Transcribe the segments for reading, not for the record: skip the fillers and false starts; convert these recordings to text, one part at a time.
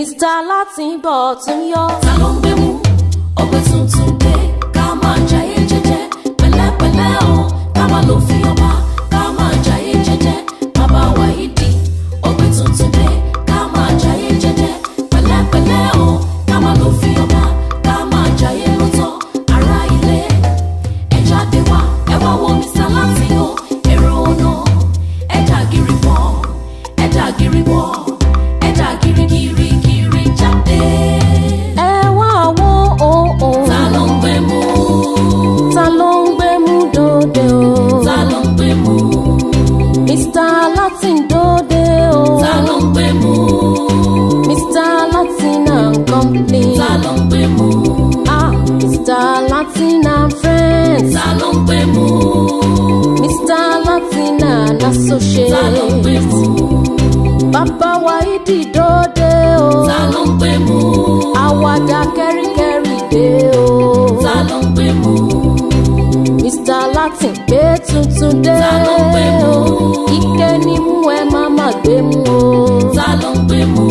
Mr. Latin bọ̀tún yọ. Ta ló ń gbé mú ọgbẹ́ tuntun dé ká máa jayé jẹ́jẹ́ pẹ̀lẹ́pẹ̀lẹ́ o ká máa lò fi ọba ká máa jayé jẹ́jẹ́ bàbá Wáídì ọgbẹ́ tuntun dé ká máa jayé jẹ́jẹ́ pẹ̀lẹ́pẹ̀lẹ́ o ká máa lò fi ọba ká máa jayé lọ́tọ̀ ará ilé ẹ jáde wá ẹ wá wo Mr. Latin o èrò ọ̀nà ẹ dà gírí bọ̀ ẹ dà gírí bọ̀ ẹ dà gírí gírí jáde. Ẹ wá wo Ta ló ń gbé mú? ta ló ń gbé mú dòde o. Ta ló ń gbé mú? Mr. Latin dòde o. Ta ló ń gbé mú? Mr. Latin and company. Ta ló ń gbé mú? Ah, Mr. Latin and friends. Ta ló ń gbé mú? Mr. Latin and associates. Ta ló ń gbé mú? Bàbá Wáídì dòde o. Ta ló ń gbé mú? Àwàdà kẹ́ríkẹ́rí dé o. Ta ló ń gbé mú? Mr. Latin gbé tuntun dé Ta ló ń gbé mú? o. Ike ni mú ẹ má má gbé mú o. Ta ló ń gbé mú?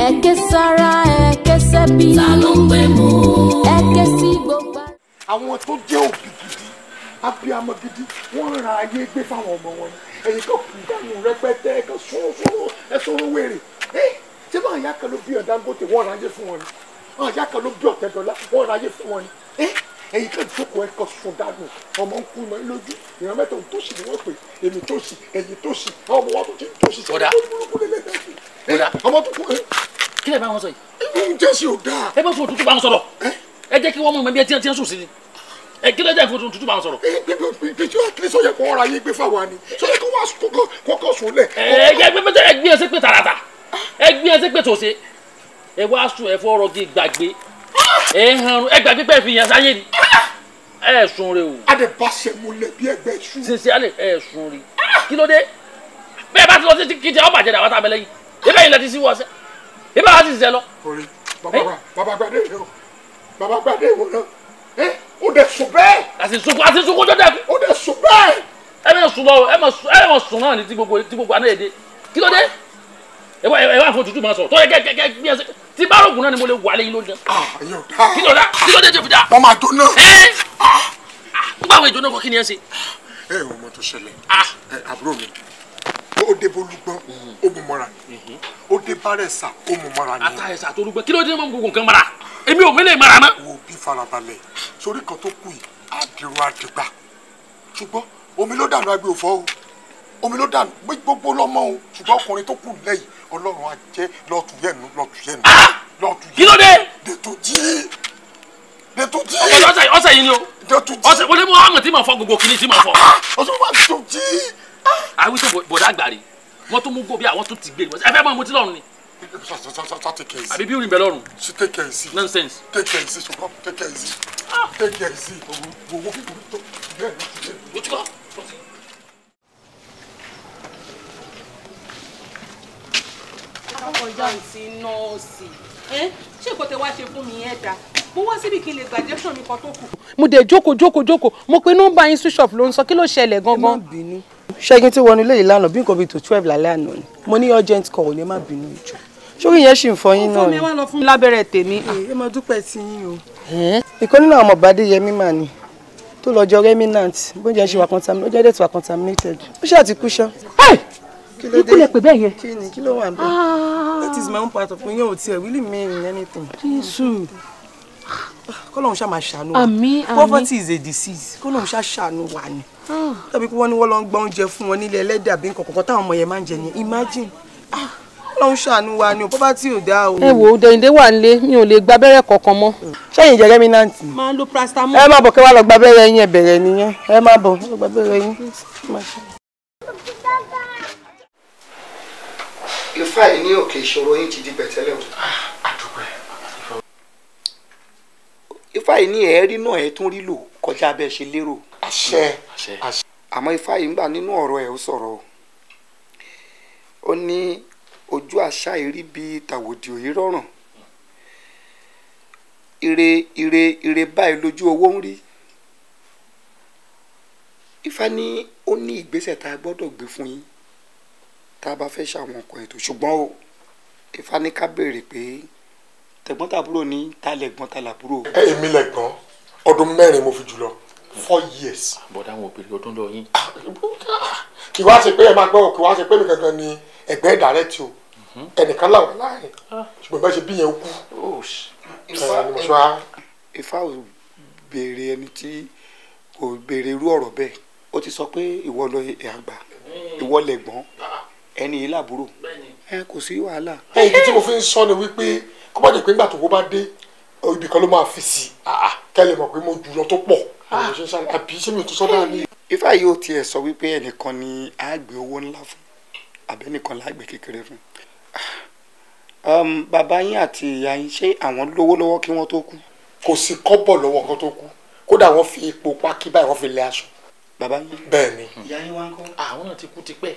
Ẹ̀kẹ́ sára ẹ̀kẹ́ sẹ́bí. Ta ló ń gbé mú? Ẹ̀kẹ́ sí gbogbo. Àwọn tó jẹ́ òbí gidi abiyamọ gidi wọ́n ra ayé gbé fáwọn ọmọ wọn ẹ̀yìn kan kù dànù rẹpẹtẹ kan sọ̀rọ̀ ẹ̀sọ̀rọ̀ wèrè ṣé bá àyà kan ló bí Dangote wọ́n ra ayé fún wọn ni àyà kan ló bí Ọ̀tẹ́dọ́lá wọ́n ra ayé fún wọn ni ẹ̀yìn kan jókòó ẹ̀ kan sùn dànù ọmọ ń kú mọ́ lójú ìran mẹ́ta tó sì ni wọ́n pè èmi tó sì ẹ̀yìn tó sì ọmọ wa tó ti tó sì Ọ̀dà. ọmọ tó kú kí lè bá wọn sọ yìí. jẹ́sí ò dáa. ẹ bá fún òtútù bá wọn sọ̀rọ̀ ẹ jẹ́ kí wọ́n mú mi bí ẹ ti ń sùn sí ni ẹ kí ló jẹ́ fún òtútù bá wọn sọ̀rọ̀. bí tí wàá kiri sọ yẹ kó ọ̀rọ̀ ayé gbé fáwa ni sọ yẹ kó wàá kọ́kọ́ sùn lẹ̀. ẹ gbé ẹsẹ̀ pé tààràtà ẹ gbé ẹsẹ̀ pé tòṣe ẹ wá sùn ẹ fọ́ọ̀rọ̀ gé gbàgbé ẹ hàn ẹ gbàgbé pẹ́ fi yàn sáyé ni ẹ sùn re o. a lè bá ṣe múlẹ̀ bí ẹgbẹ́ sùn. sinsin alẹ ẹ sùn re kí ló dé bẹ́ẹ̀ bá ti lọ sí kìtì ọ bàjẹ́ dàwọn tábẹ́lẹ́ yìí ibẹ̀ yìí lẹ ti sí wọ́ ọsẹ ibẹ̀ wá ti ṣiṣẹ́ lọ. orí bàbá gbadé ìwọ náà bàbá gbadé ìwọ náà ó dẹ̀ sùn bẹ́ẹ̀. àti sunkún tó dẹ́kun. ó dẹ̀ sùn bẹ́ẹ̀. ẹ mọ̀ sùn lọ ẹ mọ̀ sùn náà ní ti gbogbo àná èdè kí ló dé ẹ wá fún òtútù máa sọ tó yẹ kẹ bí ẹ ti bá rògùn náà ni mo lè wà lẹ́yìn lórí gan. kí ló dé tó fi dá. wọ́n máa jóná. n bá àwọn ìjọ náà kọ kí ni ẹ ṣe. ẹ ò mọ tó ṣẹlẹ̀ àbúrò mi ó dé bolúgbọ́n ó mú mọ́ra ó dé bárẹ̀sà ó mú mọ́ra ni. àtàyẹsà tó rúgbẹ́ kí ló dé mọ́ gbogbo nǹkan mara èmi ò mẹ́lẹ̀ mara mọ́. wo bí farabalẹ̀ sórí kan tó kù yìí àdìrún àdìgbà ṣùgbọ́n omi ló dànù agbè òfò o omi ló dànù gbogbo lọ́mọ o ṣùgbọ́n ọkùnrin tó kù lẹ́yìn ọlọ́run á jẹ́ lọ́tùyẹ̀nu. kí ló dé. dètò jí. ọ̀sẹ̀ yìí ni o ọ̀sẹ̀ wọlé mọ́ àwọn tí ma fọ gbogbo kìíní tí ma fọ. ọ̀sẹ̀ wà dètò jí. àwọn ìṣe bọ̀dá àgbàre wọ́n tún mú gbó bí àwọn tó ti gbé ẹ fẹ́ mọ́ mo ti lọ́rùn ni. àbí bí orin bẹ lọ́rùn. take care easy. nonsense. take care easy ṣùgbọ́n take care easy. take care easy. owó tó bẹ́ẹ̀ ló ti dé. o ti kọ́. ọjà ìsì nọ́ọ̀sì ṣé nǹkan tẹ wá ṣe fún mi ẹ̀ dá mo wá síbi kí n lè gbàjẹ́ sàn mi kan tó kù. mo dé jókòó mo pe nọ́mbà yín switch off ló ń sọ kí ló ṣẹlẹ̀ gangan. ẹ má bínú. ṣẹ́gun tí wọnú ilé yìí lánàá bí nǹkan bíi tó 12 lálẹ́ àná ni mo ní urgent call ní ẹ má bínú ìjọ sórí yẹn ṣì ń fọyín náà ni. fún mi wá lọ fún mi lábẹ́rẹ́ tèmi. ẹ máa dúpẹ́ tí yín o. ìkan nínú àwọn ọmọọba Adéyẹmí mà ní tó lọ jọ remnant bóúnjẹ ṣe wà contaminated ó jẹ́ dẹ̀tù wà contaminated ó ṣáà ti kú ṣá. ikú lè pè bẹ́ẹ̀ yẹn. kí ni kí ló wà bẹ́ẹ̀. that is my own part of me yẹn ò tiẹ̀ really mean anything. Jésù. Kọ́lọ́run ṣá máa ṣàánú wa. Àmín àmín. Poverty is a disease. Kọ́lọ́run ṣá ṣàánú wa ni. Tàbí kí wọ́n ní wọ́n lọ ń gbọ́ oúnjẹ fún wọn nílé ẹlẹ́dẹ̀ àbí nǹkan kọ̀ọ̀kan táwọn ọmọ yẹn máa ń jẹ yẹn. Imagine. Kọ́lọ́run ṣàánú wa ni o. Poverty ò dáa o. Ẹ wo Dèyìndé wà nílé mi ò lè gba abẹ́rẹ́ kankan mọ́. Ṣẹ́yìn jẹ́ remnant. Máa ń lo paracetamol. Ẹ má bọ̀ kí wàá lọ gba abẹ́rẹ́ yín ẹ bẹ̀rẹ̀ nìyẹn. Ẹ má bọ̀ lọ gba abẹ́rẹ́ yín. Ifá yìí ní òkè ìṣòro yín ti di pẹ̀tẹ́lẹ̀ o. Ifá yìí ní ẹ̀ẹ́rí náà ẹ̀ tún rí lò kọjá bẹ́ẹ̀ ṣe lérò. àṣẹ. Àmọ́ Ifá yìí ń gbà nínú ọ̀rọ̀ ẹ̀ ó sọ̀rọ̀ o. Ó ní ojú àṣà ìrí bíi tàwòdì òyì rọrùn. Ire báyìí lójú owó ń rí. Ifá ní ó ní ìgbésẹ̀ tá a gbọ́dọ̀ gbé fún yín tá a bá fẹ́ ṣàwọn nǹkan ètò ṣùgbọ́n o Ifá ní ká béèrè pé tẹ̀gbọ́n tàbúrò ní ta lẹ̀gbọ́n ta làbúrò. Èmi lẹ̀gbọ́n ọdún 4 mo fi jùlọ 4 years. bọ̀dá àwọn òbí ọdún lọ yín. kì wá ṣe pé ẹ máa gbọ́ kì wá ṣe pé mi gangan ni ẹ̀gbẹ́ ìdárẹ́tì o ẹnìkan làwọn láàrin ṣùgbọ́n bá ṣe bí yẹn kú. Ifá ò béèrè ẹni tí kò béèrè irú ọ̀rọ̀ bẹ́ẹ̀ ó ti sọ pé ìwọ lọ àgbà ìwọ lẹ̀gbọ́n ẹni yìí làbúrò kò sí wàhálà. ìdí tí mo fi ń sọ ni wípé kó má jẹ́ pé nígbà tó wó bá dé ibì kan ló máa fi sí kẹ́lẹ̀ mọ̀ pé mo jù lọ tó pọ̀ àbí ṣé mi tún sọ́dọ̀ ní. Ifá yìí ó tiẹ̀ sọ wípé ẹnìkan ni á gbé owó ńlá fún àbẹ́nìkan là á gbé kékeré fún. Bàbá yín àti ìyá yín ṣé àwọn lówó lọ́wọ́ kí wọ́n tó kú? Kò sí kọ́bọ̀ lọ́wọ́ kan tó kú kódà wọ́n fi epo pákí báyìí wọ́n fi lé aṣọ. Bàbá yín? Bẹ́ẹ̀ ni. Ìyá yín wá ń kọ́? Àwọn náà ti kú tipẹ́.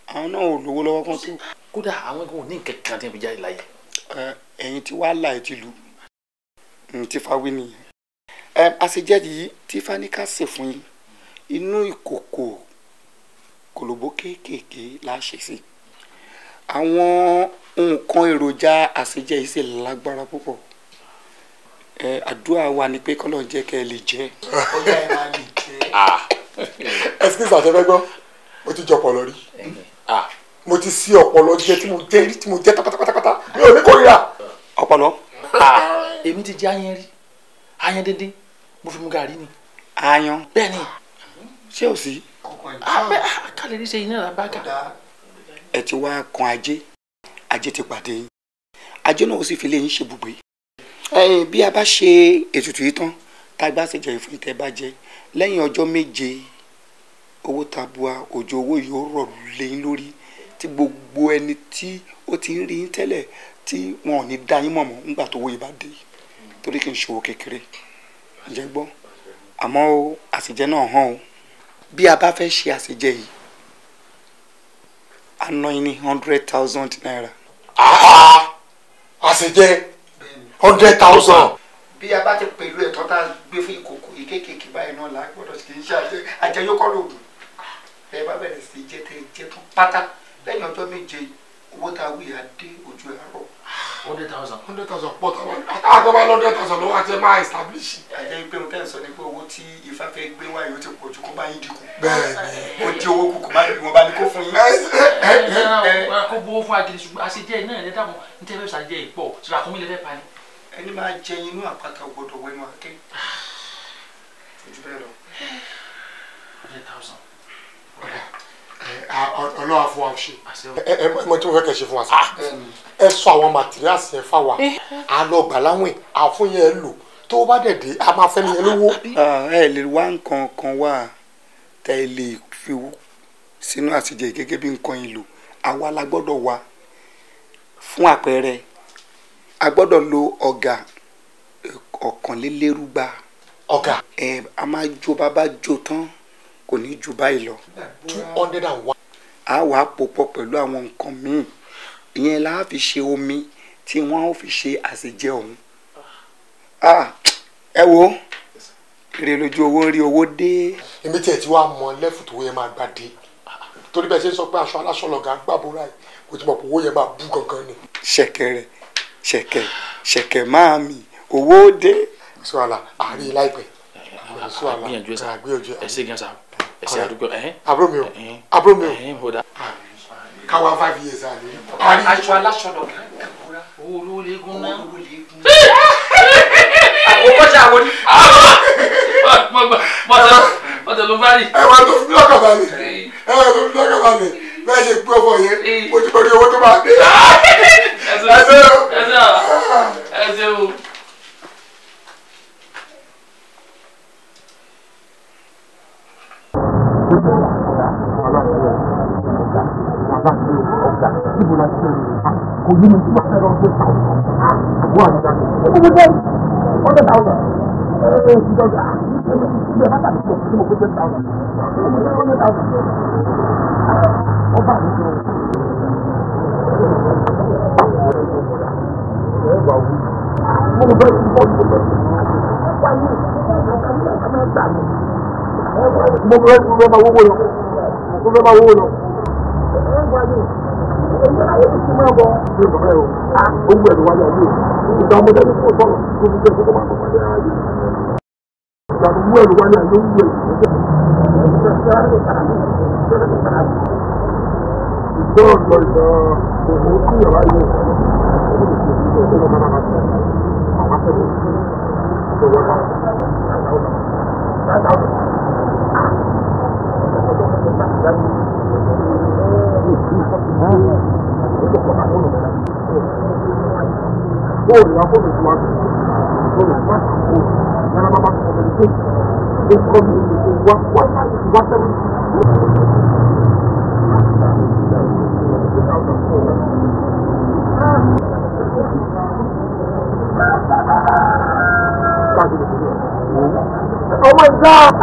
Àwọn náà ò lówó lọ́wọ́ kan tó. kódà àwọn kò ní nǹkan kan tí wọ́n fi jáde láyé. Ẹ̀yin tí wàá là ẹ̀ ti lù tí fa wí nìyẹn. Àṣejẹ́ yìí tí Fáníkà ṣe fún yín inú ìkòkò kòlòbó kéékèèké la ṣe sí. Àwọn nǹkan èròjà àṣejẹ́ yìí ṣe lágbára púpọ̀. Àdúrà wa ni pé kọ́lọ̀ jẹ́ kẹ́ ẹ lè jẹ́. Ọjà ẹ máa lè jẹ́. Ẹsikísà ṣe fẹ́ gbọ́ mo ti jọ ọpọlọ rí mo ti sí ọpọlọ jẹ tí mo jẹ rí tí mo jẹ pátápátá mi ò ní kórìíra. Ọpọlọ. Èmi ti jẹ ayan rí ayan dédé mo fi mu gàrí ni. Ayan. Bẹ́ẹ̀ ni. Ṣé o sí? Kálẹ̀ ní ṣe iná là bá gà. Ẹ ti wá kan ajé ti pàdé yín ajé náà ó sì fi lè yín ṣe bùgbé. Bí a bá ṣe ètùtù yìí tán tá a gbá ṣèjẹ ìfún ìtẹ́ bá jẹ lẹ́yìn ọjọ́ 7 owó tabua òjò owó yóò rọ̀ lẹ́yìn lórí tí gbogbo ẹni tí ó ti ń rí yín tẹ́lẹ̀ tí wọn ò ní dá yín mọ̀mọ́ nígbà tó owó yìí bá dé torí kì í ṣòwò kékeré ǹjẹ́ gbọ́ àmọ́ àṣejẹ náà hàn o bí a bá fẹ́ ṣe àṣejẹ yìí a ná yín ní 100,000 naira. Àṣejẹ 100,000. Bí a bá ti pẹ̀lú ẹ̀tọ́ tá a gbé fún ìkòkò yìí kéékèèké báyìí náà là á gbọ́dọ̀ kì í ṣe àjẹyókọ́ lòdù. Ẹ bá bẹ̀rẹ̀ sí jẹ́ tẹ́ jẹ́ tán pátá lẹ́yìn ọjọ́ 7 owó tá a wí á dé ojú ẹ̀rọ. 100,000 pọ̀ àtàwọn 100,000 ló wá jẹ́ máa establish. Àjẹ́ pé mo tẹ́ ń sọ ni pé owó tí Ifá fẹ́ gbé wáyé ó ti pọ̀ ju kó bá yín dínkù. Bẹ́ẹ̀ni. Ó di owó kúkú má bí wọ́n bá ní kó fún yín. Kó gbowó fún agidi ṣùgbọ́n àṣejẹ náà ẹ̀ dàbọ̀ ní tẹ́lẹ̀ ṣàjẹ́ ìpọ̀ ṣùgbọ́n àkọ́mí lè fẹ́ pa ni. Ẹni máa jẹ inú àpáta gbọ́dọ̀ wẹnu àké. Ojú bẹ́ẹ̀ lọ. 100,000. Ọlọ́wà fún wa ṣe mọ tí mo fẹ́ kẹ́ ṣe fún wa sí. Ẹ sọ àwọn materials yẹn fáwa a lọ gbà láwìn àfún yẹn lò tó bá dẹ̀ dé a máa fẹ́ nìyẹn lówó. Ẹ lè wá nǹkan kan wá tẹ́ ẹ lè fi sínú àṣejẹ gẹ́gẹ́ bí nǹkan ìlò àwa la gbọ́dọ̀ wá fún àpẹẹrẹ a gbọ́dọ̀ lo ọ̀gà 1,200. Ọ̀gà. A máa jó bàbá jó tán kò ní ju báyìí lọ. 201. A wà pòpọ̀ pẹ̀lú àwọn nǹkan míì ìyẹn la fi ṣe omi tí wọ́n ó fi ṣe àṣejẹ ọ̀hún. Ẹ wo èrè lójú owó ń rí owó dé. Èmi tiẹ̀ ti wá mọ lẹ́fù tó yẹ máa gbà dé torí bẹ́ẹ̀ ṣe ń sọ pé aṣọ aláṣọ lọ̀gá gbàbúrà yìí kò tí mọ̀ pé owó yẹn máa bú gangan ni. Ṣẹ̀kẹ̀rẹ̀ ṣẹ̀kẹ̀ máa mi owó dé. Sọ àlà àárín láìpẹ́. Sọ àlà àgbìyànjú ẹ sá ẹ ṣe gan sa ẹ ṣe àdúgbò àbúrò mi o káwa 5 years àlè. Aṣọ aláṣọ lọ̀gá gbàbúrà. owó olówó léegun náà. Àkókò ṣe àwọn ní. mọ̀tẹ̀ ló bá rí. Ẹ wá tó fi lọ́kàn balẹ̀ bẹ́ẹ̀ ṣe gbé ọmọ yẹn mo ti lórí owó tó máa dé. ẹ ṣe o. Oh my God!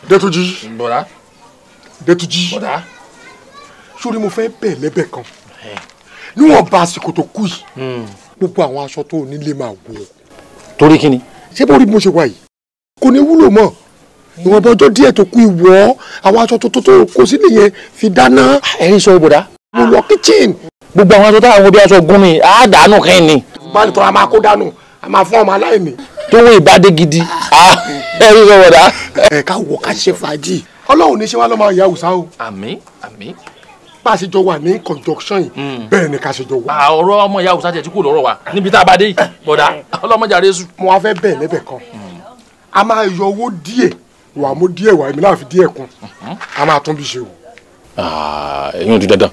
Détúnjí. Bọ̀dá. Détúnjí. Bọ̀dá. Sórí mo fẹ́ bẹ̀ lẹ́bẹ̀ kan. Níwọ̀n bá àsìkò tó kù yìí. Gbogbo àwọn aṣọ tó nílé máa wọ̀. Torí kíni? Ṣé bó rí bí mo ṣe wà yìí? Kò ní wúlò mọ́. Ìwọ̀n bọ́jọ́ díẹ̀ tó kù ìwọ̀ àwọn aṣọ tó kó sílé yẹn fi dáná. Ẹ̀yin sọ bọ̀dá. Mo lọ kitchen. Gbogbo àwọn aṣọ táwọn bí aṣọ gún mi, á dànù kẹ́hìn ni. Báyìí tó a máa kó dànù, a máa fún ọmọ aláìní. Tó wọ́n ìbádé gidi. Ẹ̀yin sọ bọ̀dá. Ẹ ká wọ ká ṣe fàájì. Ọlọ́run ní ṣe wá lọ́mọ ìyá Hausa o. Àmín, àmín. Bá a ṣe jọ wà ní conjunction yìí, bẹ́ẹ̀ ni ká ṣe jọ wà. Ọ̀rọ̀ ọmọ ìyá Hausa jẹ́ tí kò lọ́rọ̀ wa níbi tá a bá dé yìí, bọ̀dá. Ọlọ́mọjà rẹ̀ sùn. Mo wá fẹ́ bẹ̀ lẹ́bẹ̀ kan. A máa yọ owó díẹ̀, wà mú díẹ̀ wà èmi náà fi díẹ̀ kún. A máa tún bí ṣe o. Ẹ̀yin ò di dandan.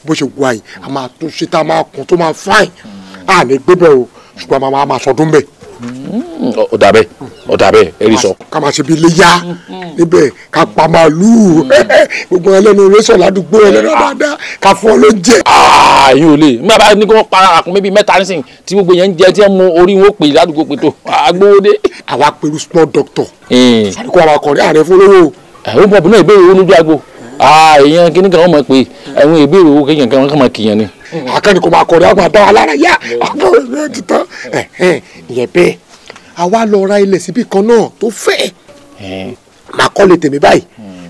Bó ṣe wà yìí, a máa tún ṣe tá a máa kún tó máa fáìn. A lè gbé bẹ́ẹ̀ o, ṣùgbọ́n a máa sọdún bẹ́ẹ̀. ọ̀dà bẹ́ẹ̀ ẹ̀rí sọ. ká máa ṣe bí iléyá níbẹ̀ ká pa màálùú gbogbo ẹlẹ́nu rẹ́sọ̀ ládùúgbò ẹlẹ́nu dáadáa ká fún ọ ló jẹ. yín ò lè nígbà bá ní kí wọ́n para àkùnmí bíi mẹ́ta nísìnyí tí gbogbo yẹn ń jẹ tí wọ́n mú orí wọn pè ládùúgbò pé tó agbóhódé. àwa pẹ̀lú small doctor àdìkú àwọn akọ̀rẹ́ ààrẹ fún lówó. ó bọ̀ bùnú ìbéèrè owó lójú agbo èèyàn kíní kan wọ́n mọ̀ pé àwọn ìbéèrè owó kéèyàn kan wọ́n kàn máa kìyàn ni. akẹ́ni kò máa kọ̀rẹ́ àwọn àdáwà lára yá àbọ̀rẹ́ ti tán ìyẹn bẹ́ẹ̀ àwa lọ ra ilẹ̀ síbì kan náà tó fẹ́ máa kọ́ lè tèmi báyìí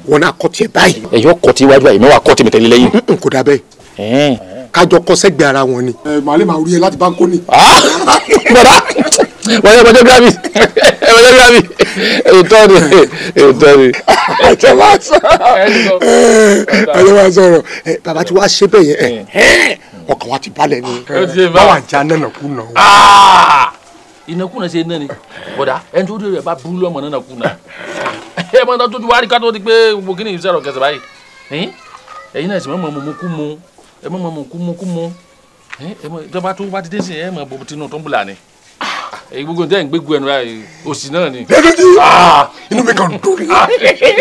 wọn náà kọ́ tiẹ̀ báyìí. ẹ̀yọ́ kọ́ ti wájú báyìí mẹ́wàá kọ́ ti mẹ́tẹ́lẹ́ lẹ́yìn. kò dà bẹ́ẹ̀ kájọ kọ́ sẹ́gbẹ̀ẹ́ ara wọn ni. màálé máa rí ẹ láti báńkó ni. bọ́dá ẹ̀mọ́jọ́ gírámì ètò ni. ẹ̀jẹ̀ máa sọ̀rọ̀ bàbá tí wàá ṣe bẹ́ẹ̀ yẹn ọkàn wa ti balẹ̀ ni báwa já nánà kú nà. ìnákúnà ṣe náà ni bọ́dà ẹni tó dé rẹ̀ bá burú lọ́mọ náà kú náà ẹ mọ tó ti wá rí ká tó ti pé gbogbo kí ni ìṣẹ̀rọ̀ kẹsẹ̀ báyìí ẹ̀yin náà sì mọ̀ mọ̀ kú mu ẹ mọ̀ mọ̀ kú mu ìjọba tó bá ti dé sí ẹ mọ̀ bọ̀ tinú tó ń bùlà ni èyí gbogbo ntẹ́ ń gbégbó ẹnu rẹ̀ òsì náà ni. inú mi kàn dùn ní.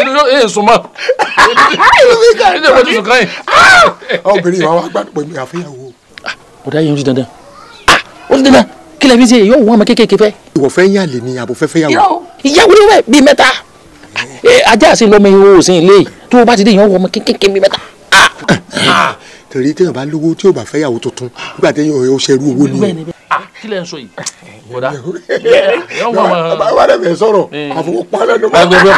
inú yóò sùn mọ́ inú yóò ti sùn kàn yín. obìnrin wa wá gbàdúrà pé mi àfẹ́yàwó. ọ̀dà yẹn ó ti dandan ó ti dandan kí lè fi ṣe yóò wọ́n ọmọ kéékèèké fẹ́. ìwọ fẹ́ yàn lè ní àbò fẹ́ fẹ́yàwó. ìyàwó ni wẹ́ẹ̀ bíi mẹ́ta ajá àti lọ́mọ ìhòòhò òsìn ilé tó o bá ti dé yẹn wọ́n ọmọ kéékèèké bíi mẹ́ta. torí téèyàn bá lówó tí ò bá fẹ́yàwó tuntun nígbà téèyàn ò ṣerú owó ni. kí lẹ ń sọ yìí bọ̀dá. bàbá rẹ̀ bẹ̀ sọ̀rọ̀ àfọwọ́pá lẹ́nu. gbẹgbẹ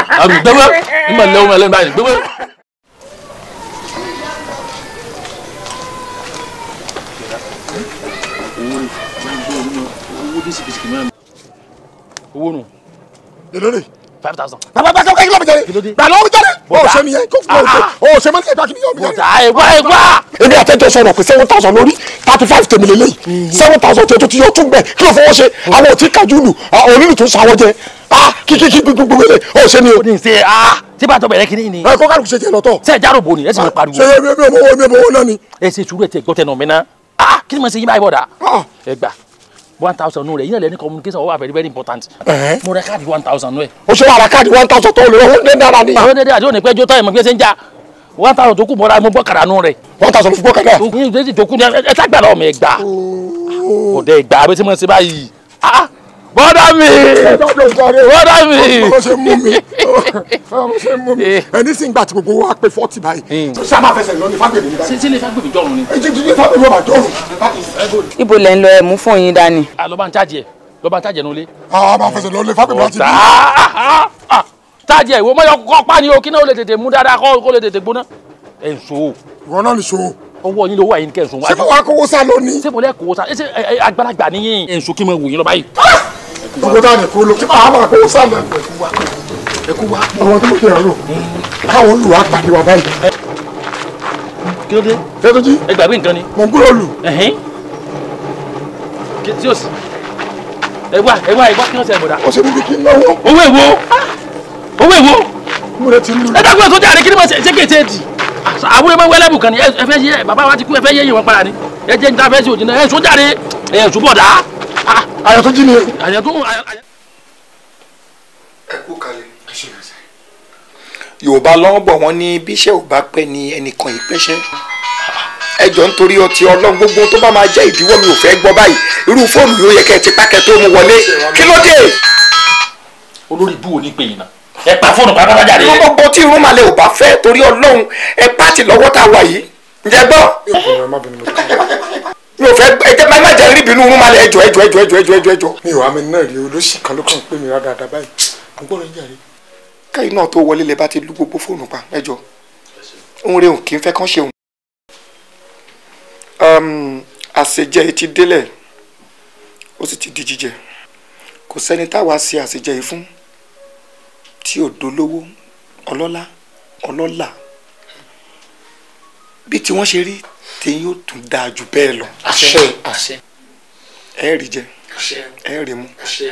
nígbà lẹ́wọ̀n mẹ́lẹ́ báyìí gbẹgbẹ. owó nù. lélẹ́rẹ̀. 5,000. bàbá bá kí ló mi jáde. gbà lọ́wọ́ mi jáde. o ṣe nìyẹn kó fún o ṣe mọ́tò ìgbà kí ni yóò mi jáde. bọ̀dá ẹ̀gbá. èmi àtẹ́jọ́ sọ̀rọ̀ pé 7,000 lórí 35 tèmi lélẹ́yìn 7,000 tètò tí yóò tún bẹ̀ kí ló fọwọ́ ṣe àwọn ò tí kájú lù onílù tó sáwọ́ jẹ kíkí gbogbo wẹlé o ṣe ni o. ní ṣe tí bá tọ bẹ̀rẹ̀ kí ni. ẹ kó kálukú ṣe jẹ lọ́tọ̀. ṣe ìjà rògbò ni ẹ sì máa pariwo. ṣe mi ò náà ni. ẹ ṣe sùúrù ẹ tẹ gbọ́ tẹnu mi ná kí ni mo ṣe yín báyìí bọ̀dá. ẹ gbà 1,000 nù rẹ̀ yín lẹ́ni communication wà very very important. mo rẹ káàdì 1,000 nù ẹ̀. o ṣe wà ra káàdì 1,000 tó lè wọ́n dé dára ni. àwọn dédé àti òní pẹ́jọ́ táyà mọ̀ pé ṣe ń já 1,000 tó kù mọ́ra mo gbọ́ kàrà nù rẹ̀. 1,000 fún gbọ́kàdá. òkùnrin ìdẹ́sì tó kù ní ẹ tá gbàdọ̀ ọmọ ẹ gbà. ọ̀dẹ ìgbà abẹ́ tí mo ṣe báyìí. bọ́dà mi bọ́dà mi. bó ṣe mú mi ẹni sì ń gbà tí gbogbo wa pé 40 báyìí. ṣé a máa fẹsẹ̀ lọ ní fágbèmí ní báyìí. ṣé ilé fágbèmí jọ̀run ni. fágbèmí ọba jọ̀run. ibo lẹ ń lọ ẹ mú fún yín dání. lọ́ba ń chájì nulẹ̀. a máa fẹsẹ̀ lọ ní fágbèmí láti bí. chájì ìwọ mọ́ yọ kọ́ pa ni o kí náà ó lè tètè mú dáadáa kó lè tètè gbóná. ẹ̀ ń so. ìwọ náà ní so. ọwọ́ yín ló wà yín kẹ́ ẹ̀ sùn. ṣé kò wá kówó sá lónìí. ṣé kò lẹ́ kówó sá ṣé àgbàlagbà níyìn. ẹ̀ ń so kí n máa wò yín lọ báyìí. gbogbo náà ní kó ló kí máa máa kówó sá lọ. ẹ kú wá. àwọn tó kí ẹ rò káwọn olùwà pàdé wa báyìí. kí ló dé. Fẹ́tọ́jí. ẹ gbàgbé nǹkan ni. mò ń gbúrò lù. tí o sì. ẹ wá kí wọ́n ṣe ẹ̀bọ̀dá. ó ṣe níbi kí n náwó. owó èwo. mo lè ti lù. ẹ dákun ẹ̀ tó jáde kí ni mo ṣe kété di. àbúrò máa ń wẹ́lẹ́bù kan ni ẹ fẹ́ yẹ bàbá wa ti kú ẹ fẹ́ yẹ yìí wọn para ni ẹ jẹ́ níta fẹ́ sí òjì náà ẹ sún jáde ẹ sún bọ̀ dá. àyà tó jí ni. àyà tó. ẹ kú kalẹ̀. yorùbá lọ́wọ́ bọ̀ wọ́n ní bí iṣẹ́ ò bá pẹ́ ni ẹnìkan ìpẹ́ṣẹ́ ẹjọ́ nítorí ọtí ọlọ́run gbogbo tó bá máa jẹ́ ìdíwọ́ mi ò fẹ́ gbọ́ báyìí irú fóònù yóò yẹ kẹ́ ẹ ti pákẹ́ tó mú wọlé kí ló dé. olórí ibú wo ní pè yín náà ẹ pa fóònù pàápàá jáde. irú gbogbo tí irun màlẹ̀ ò bá fẹ́ torí ọlọ́run ẹ pàtì lọ́wọ́ tá a wà yìí ǹjẹ́ gbọ́. mi ò fẹ́ ẹjẹ má jẹ́ rí ìbínú irun màlẹ̀ ẹjọ́. mi ò wá mi náà rí olóṣì kan ló kàn pé mi rà dáadáa báyìí mo gbọ́dọ̀ ń jàre. káyìn náà tó wọlé lè bá ti lu gbogbo fóònù pa ẹjọ́ ohun rẹ̀ ò kí n fẹ́ kán ṣe òun. àṣejẹ ti délẹ̀ ó sì ti di jíjẹ kò sẹ́ni táwa ṣe àṣejẹ yìí fún tí ò dolówó ọlọ́lá bí tí wọ́n ṣe rí tèyí ó tún dáa jù bẹ́ẹ̀ lọ. àṣẹ. ẹ rí jẹ ẹ rí mu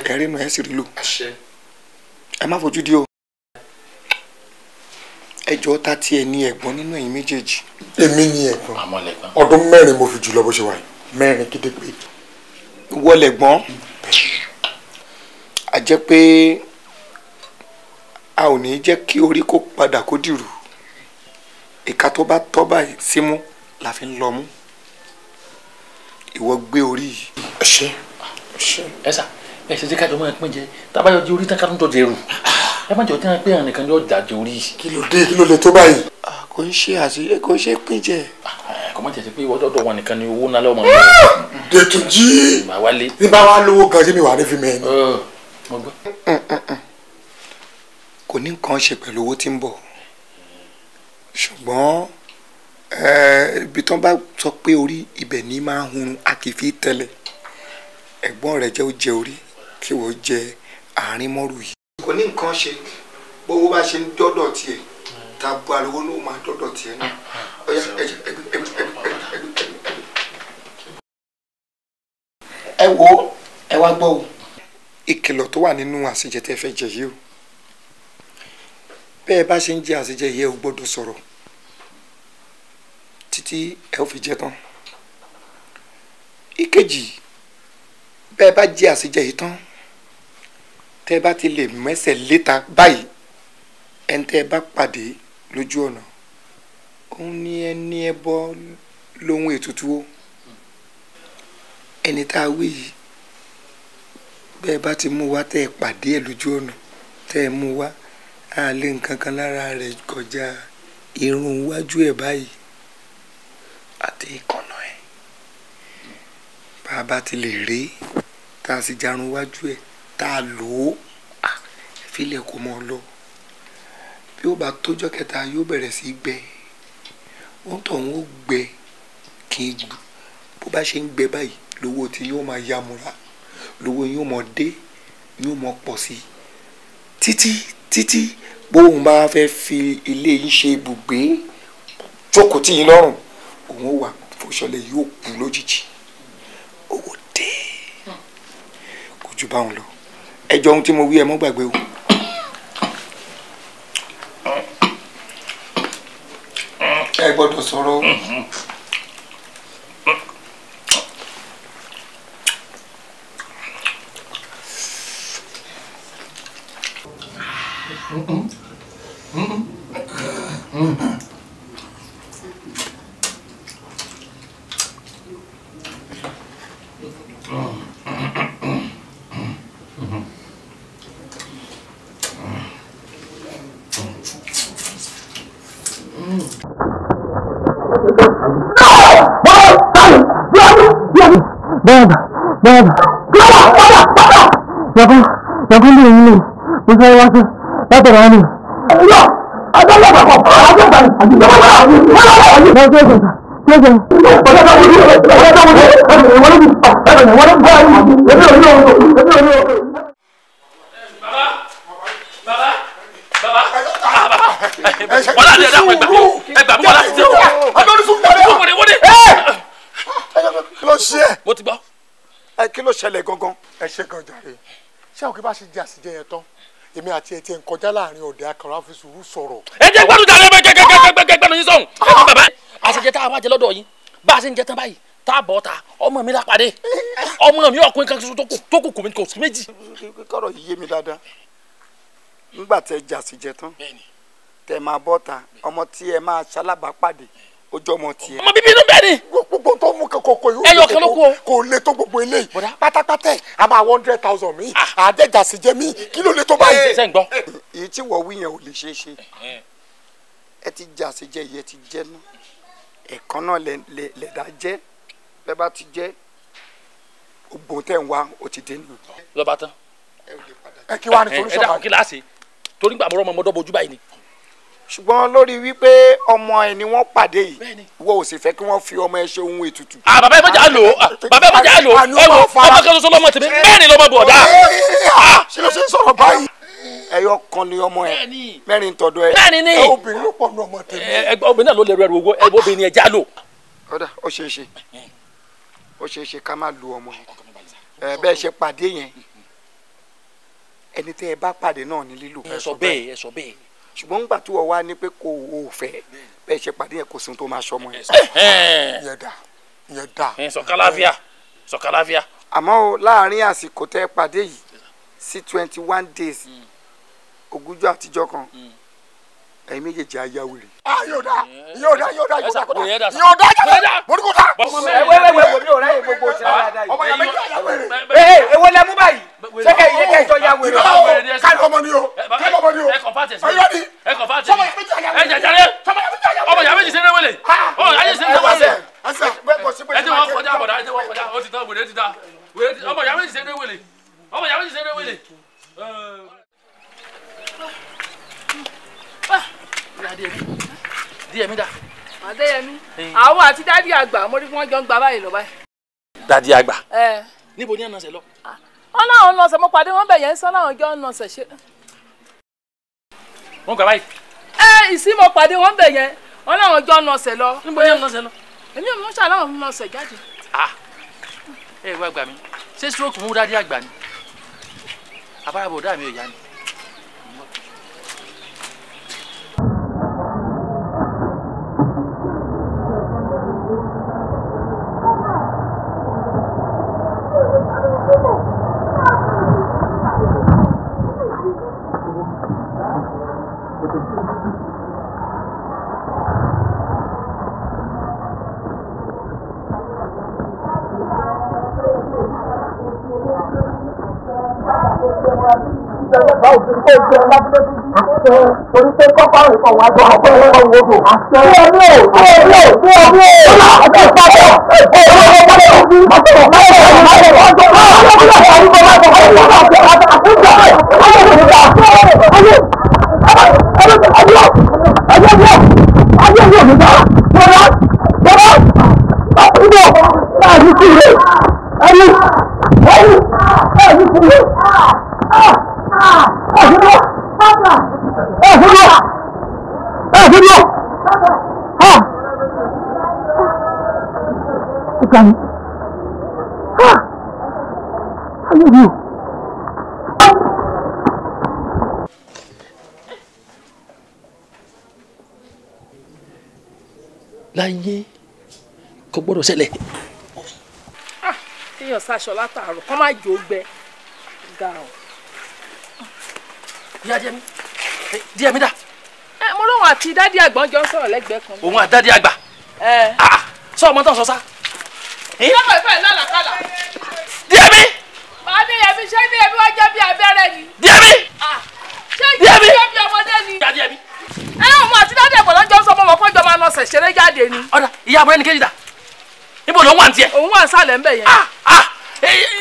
ẹ rí nu ẹ sì rí lò ẹ má fojú di o. ẹjọ́ ta tí ẹ ní ẹ̀gbọ́n nínú ẹ̀yin méjèèjì. èmi ní ẹ̀gbọ́n ọdún 4 mo fi jùlọ bó ṣe wà yìí 4 kété pé. wọlé gbọ́n jẹ́ pé a ò ní jẹ́ kí orí kó padà kó dìrù. Ìka tó bá tọ́ báyìí símú la fi ń lọ mú. Ìwọ gbé orí yìí. Ẹ sà ẹ ṣe jẹ́ ká jọ máa pín jẹ tábàyọ̀ di orí tá ká tún jọ jẹrù ẹ má jọ tí wọn pé àwọn nìkan yóò dàjẹ orí. kí ló lè tó báyìí. kò ń ṣe pín jẹ. kò má jẹ́ pé ìwọ dọ́dọ̀ wọn nìkan ni owó ńlá lọ́mọ mi. Dètúnjí ní bá wa lówó gan ṣé mi wà ní fi mẹ́rin. kò ní nǹkan ṣe pẹ̀lú owó tí ń bọ̀ ṣùgbọ́n ibi tán bá sọ pé orí ibẹ̀ ní máa ń hun a kì í fi tẹ́lẹ̀ ẹ̀gbọ́n rẹ̀ jẹ́ ó jẹ orí kí wọ́n jẹ àárín mọ́rù yìí. kò ní nǹkan ṣe bówó bá ṣe ń dọ́dọ̀ tiẹ̀ tàbí ariwo ló máa dọ́dọ̀ tiẹ̀ náà. ẹ wo ẹ wá gbọ́ o ìkìlọ̀ tó wà nínú àṣejẹ tẹ́ fẹ́ jẹ yìí o bẹ́ẹ̀ bá ṣe ń jẹ àṣejẹ yìí ẹ ò gbọ́dọ̀ sọ̀rọ̀ títí ẹ ò fi jẹ tán. ìkejì bẹ́ẹ̀ bá jẹ àṣejẹ yìí tán tẹ́ bá ti lè mẹ́sẹ̀ léta báyìí ẹni tẹ́ bá pàdé lójú ọ̀nà òun ní ẹni ẹ bọ́ lóhun ètùtù o ẹni tá a wí yìí bẹ́ẹ̀ bá ti mú wá tẹ́ ẹ pàdé ẹ lójú ọ̀nà tẹ́ ẹ mú wá á lé nǹkan kan lára rẹ̀ kọjá irun iwájú ẹ̀ báyìí àti ìkànnà ẹ̀ bá a bá ti lè rí tá a sì jarun iwájú ẹ̀ tá a lò ó ìfilẹ̀ kò mọ̀ lọ bí ó bá tójọ́ kẹta yóò bẹ̀rẹ̀ sí í gbẹ wọ́n tọ̀ wọ́n gbẹ kí n gbù bó bá ṣe ń gbẹ báyìí lówó tí yóò máa yamura lówó yóò mọ dé yóò mọ pọ̀ sí títí bóun bá fẹ́ fi ilé yìí ṣe ibùgbé jókòó tì yín lọ́rùn òun ó wà fòṣọlẹ̀ yóò kú lójijì owó dé kò jù báwọn lọ ẹjọ́ ohun tí mo wí ẹ mọ́ gbàgbé o. ẹ gbọ́dọ̀ sọ̀rọ̀ o. Baba ni ini, bukan waktu. Apa ini? Ya, ada apa kok? Kí ló ṣẹlẹ̀ gangan. ẹ ṣe gan jàre ṣé àwọn kí bá ṣe jẹ àṣìjẹ yẹn tán èmi àti ẹ ti ń kọjá láàrin ọ̀dẹ akọ̀rọ̀ àfi sùúrù sọ̀rọ̀. ẹ jẹ́ gbádùn jàre gbẹgbẹgbẹgbẹgbẹnu yín sọ̀hún. ẹ kọ́ bàbá àṣejẹ tá a wá jẹ lọ́dọ̀ yín bá a ṣe ń jẹ tán báyìí tá a bọ̀ ta ọmọ mi lápàdé ọmọ mi ọkùnrin kan ṣoṣo tó kù kò sí méjì. kọ́rọ̀ yìí yé mi dáadáa nígbà tẹ jẹ àṣejẹ tán tẹ máa bọ́ ta ọmọ tí ẹ máa ṣalábàápàdé ojú ọmọ tiẹ̀. ọmọ bíbí inú bẹ́ẹ̀ ni. gbogbo tó mú kókó yìí. ẹyọ kan ló kú o. kò lè tó gbogbo eléyìí. pátápátá a máa 100,000 mi. àdẹ́jà sì jẹ́ mi kí ló lè tó báyìí. ṣe ń gbọ́. èyí tí wọ́n wí yẹn ò lè ṣeé ṣe. ẹ ti jà sí jẹ iye ti jẹ náà ẹ̀kan náà lẹ̀dá jẹ́ bẹ́ẹ̀ bá ti jẹ́ ògbó tẹ̀ ń wá ó ti dé nù. lọ́ba tán. ẹ kí wàá ní solution. ẹ dàkún kí láàṣẹ torí gbàgbọ́ ọmọ ọmọdé bojú báyìí ni. ṣùgbọ́n lórí wípé ọmọ ẹ ni wọ́n pàdé yìí wọ́n ò sì fẹ́ kí wọ́n fi ọmọ ẹ ṣe ohun ètùtù. bàbá ẹ mọ̀jà lò bàbá ẹ mọ̀jà lò ẹ wo ọmọ kan ṣoṣo lọ́mọ tèmi mẹ́rin lọ́mọ bọ̀ dá. ṣé ló ṣe ń sọ̀rọ̀ báyìí. ẹyọ kan ni ọmọ ẹ mẹ́rin tọ̀dọ̀ ẹ. mẹ́rin ni obìnrin ló pọ̀ ní ọmọ tèmi. obìnrin náà ló lè rẹrù owó obìnrin ẹja lò. ọ̀dà ó ṣeé ṣe ká má lu ọmọ yẹn bẹ́ẹ̀ ṣe pàdé yẹn ẹni tẹ́ ẹ bá pàdé náà ní lílù. ẹ sọ bẹ́ẹ̀ ṣùgbọ́n ńgbà tí wọ́n wá ní pé kò ò fẹ́ bẹ́ẹ̀ ṣe pàdé yẹn kò sí tó máa ṣọmọ yẹn. ìyẹn dà. sọ̀kàláfíà. àmọ́ o láàárín àsìkò tẹ́ pàdé yìí sí 21 days ogúnjọ́ àtijọ́ kan ẹ̀yin méjèèjì ayáwèrè. yóò dá mo ní kò dá. wẹ́wẹ́wẹ́ mi ò ráyè gbogbo òṣèlú dáadáa yìí. ọmọ yàrá méjì ayáwèrè. èwo lẹ mú báyìí sẹ́kẹ̀ yìí kẹ́ ìjọ yáwèrè. káàdì ọmọ ni o káàdì ọmọ ni o. ọyọ ni sọmọ yàrá méjì ayáwèrè. ọmọ yàrá méjì sẹ́rẹ́ wẹ̀lẹ̀ ọmọ yàrá méjì sẹ́rẹ́ wẹ̀lẹ̀ ẹ ti wọ́n kọjá bọ̀dá ẹ ti wọ́n kọjá ó ti tán wèrè ti ta ọmọ yàrá méjì sẹ́rẹ́ wẹ̀lẹ̀ ọmọ yàrá méjì sẹ́rẹ́ wẹ̀lẹ̀. Díẹ̀mí dà. Adéyẹmí àwọn àti dádì àgbà mo rí wọn jọ ń gba báyìí lọ báyìí. Dádì àgbà. Níbo ni ẹ̀ náà ṣe lọ. wọn láwọn nọọsẹ mo pàdé wọn bẹ yẹn sọ láwọn jọ nọọsẹ ṣe. wọn gbà báyìí. ìsí mo pàdé wọn bẹ yẹn wọn láwọn jọ nọọsẹ lọ. níbo ni ẹ̀ náà ṣe lọ. èmi ò mọ̀ ṣàlàyé nọọsẹ jáde. ẹ wá gbà mí ṣé stroke mú dádì àgbà ni àbárabọ̀ ọ̀dà mi ò yá ni. báwo ti kó jẹ lábúlé àṣẹ torí pé kọ́kọ́ ìkọ̀ wá jọ ọ̀pọ̀ ẹ̀rọ ìwòdò àṣẹ tí ọdún ò tí ọdún ò tí ọdún ò ọjọ́ ìpàdé Kami, ayo. Láyé kò gbọ́dọ̀ ṣẹlẹ̀. Téèyàn ṣaṣọ látàárọ̀ kọ́ máa jò gbẹ. Ìyá Díẹ̀mí dà. Mo lóun àti dádì àgbọ̀n jọ ń sọ̀rọ̀ lẹ́gbẹ̀ẹ́ kan. Òun àti dádì àgbà. Sọ ọmọ tán sọ sá. Lọ́kọ̀ ìfẹ́ lálàkàlà. Díẹ̀mí. Màá Díẹ̀mí ṣé Díẹ̀mí wá jẹ́ bí abẹ́rẹ́ ni. Díẹ̀mí. Ṣé Díẹ̀mí jẹ́ bí ọmọdé ni. Díẹ̀mí. Ọmọ àti dádì àgbọ̀n lọ́jọ́ sọ ọmọ kọ́jọ́ máa nọsẹ̀ ṣeré jáde ni. Ọ̀dà ìyá àbúrẹ́ ni kejì dà. Níbo ló ń wà ní tiẹ̀? Òun wà sálẹ̀ ń bẹ̀ yẹn.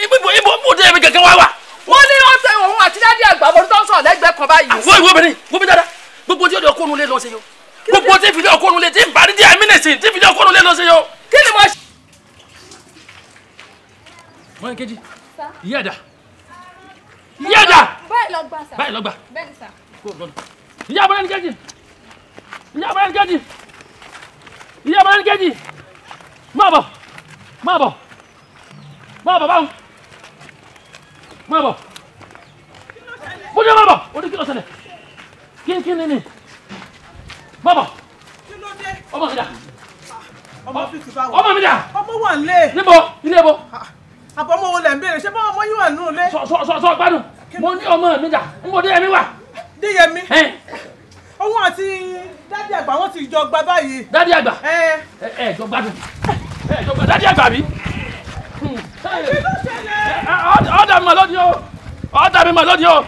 Ibo Díẹ̀mí kankan wá wà. Wọ́n ní wọ́n tẹ òun àti dádì àgbà mo tó ń sọ̀rọ̀ lẹ́gbẹ̀ẹ́ kan báyìí. Wo obìnrin wo mi dáadáa gbogbo tí ó di ọkọ́nu lé lọ sí yo gbogbo tí fìdí ọkọ́nu lé tí ń parí díẹ̀ mínísì tí fìdí ọkọ́nu lé lọ sí yo. Kí ni mo ṣe. Mọ́ kejì ìyá ẹ̀dá báyìí lọ gbà sá. báyìí lọ gbà bẹ́ẹ̀ni sá. ìyá àbúrẹ́ ni kejì ìyá àbúrẹ́ ni kejì máa bọ̀ báwọn máa bọ̀ bójú máa bọ̀ ó ní kí ló ṣẹlẹ̀ kí ni máa bọ̀ ọmọ mi dà ọmọ mi dà ọmọ wà nílé. níbo ilé bo. àbọ̀mọ́ wo lẹ̀ ń béèrè ṣé báwọn ọmọ yín wà nínú ilé. sọ gbádùn mo ní ọmọ mi dà ń bọ̀ Díyẹmí wà. Díyẹmí òun àti dádì àgbà wọn ti jọ gba báyìí. Dádì àgbà jọ gbádùn jọ gbádùn dádì àgbà mi. ọ̀dà mi mà lónìí o ọ̀dà mi mà lónìí o.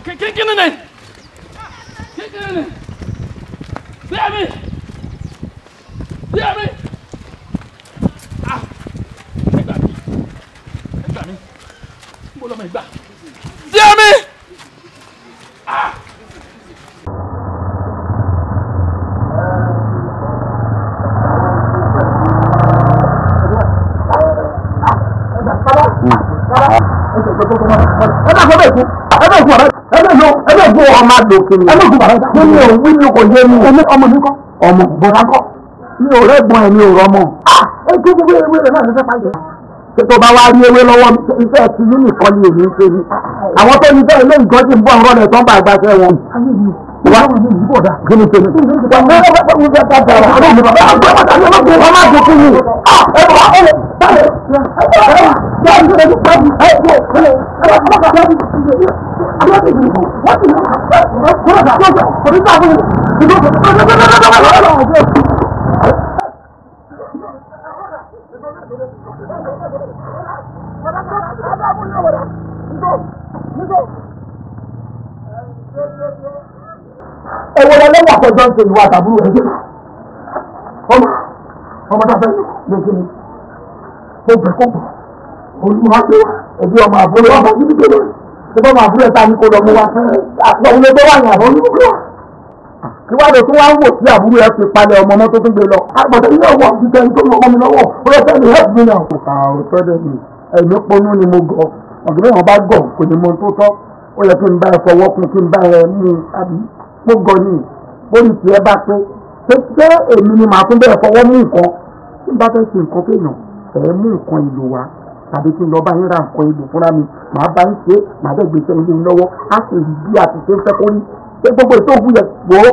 kí ni ni Díyẹmí ẹgbà mi ń bọ́ lọ́mọ ìgbà Díyẹmí. ọmọ bọ̀dá kọ́ mi ò rẹ́gbọ́n ẹ̀ mi ò rọmọ. ẹgbẹ́ gbogbo ewé rẹ̀ náà ló fẹ́ pàjẹ́. ṣé tó bá wá rí ewé lọ́wọ́ iṣẹ́ ti yín nìkan ni èmi ń ṣe ni. àwọn tó ní bẹ́ẹ̀ ilé ìjọ́sìn ń bọ̀ ń rọ́lẹ̀ tó ń bá àgbàṣẹ́ wọn. wà á ní ìdìbò dà kí ni tèmi. Ẹ̀wọ̀n lọ́wọ́ àpẹjọ́ ń ṣe ìwà àtàbúrò ẹ̀ jẹ́ ọmọ tàbí lókè ní kókò olúwa pé ẹbí ọmọ àbúrò ọmọ yìí kéde ẹbí ọmọ àbúrò ẹ̀ta ní kó lọ mú wa àti ọ̀hún ẹgbẹ́ wà ní àwọn olùkọ́ ìwádìí tó wá ń wò sí àbúrò ẹ̀ fi palẹ̀ ọmọ ọmọ tó tún gbé lọ àgbàdo ilé ọwọ́ jíjẹ ní tó ń lọ́kọ́ mi lọ́wọ́ ó yẹ fẹ́ẹ́ ní help me now. Òótọ́ dẹ̀ mi ẹ̀mí ponú ni mo gọ̀ ọ̀gbìn náà bá gọ̀ kò ní mo tó tọ́ ó yẹ kí n bá ẹ fọwọ́ kún kí n bá ẹ mú àbí mo gọ̀ ni bóyá tí ẹ bá pé ṣé èmi ni màá tún bẹ́ẹ̀ fọwọ́ mú nǹkan tí n bá fẹ́ ṣe nǹkan kéèyàn ẹ̀ mú nǹkan ìlò wá tàbí kí n lọ bá yín ra nǹkan ìlò fúnra mi màá bá yín ṣe màá bẹ́ẹ̀ gbé sẹ́yìn lé lọ́wọ́ á sì rí bí àti ṣe ń fẹ́ kó rí ṣé gbogbo ètò òkú yẹ wò ó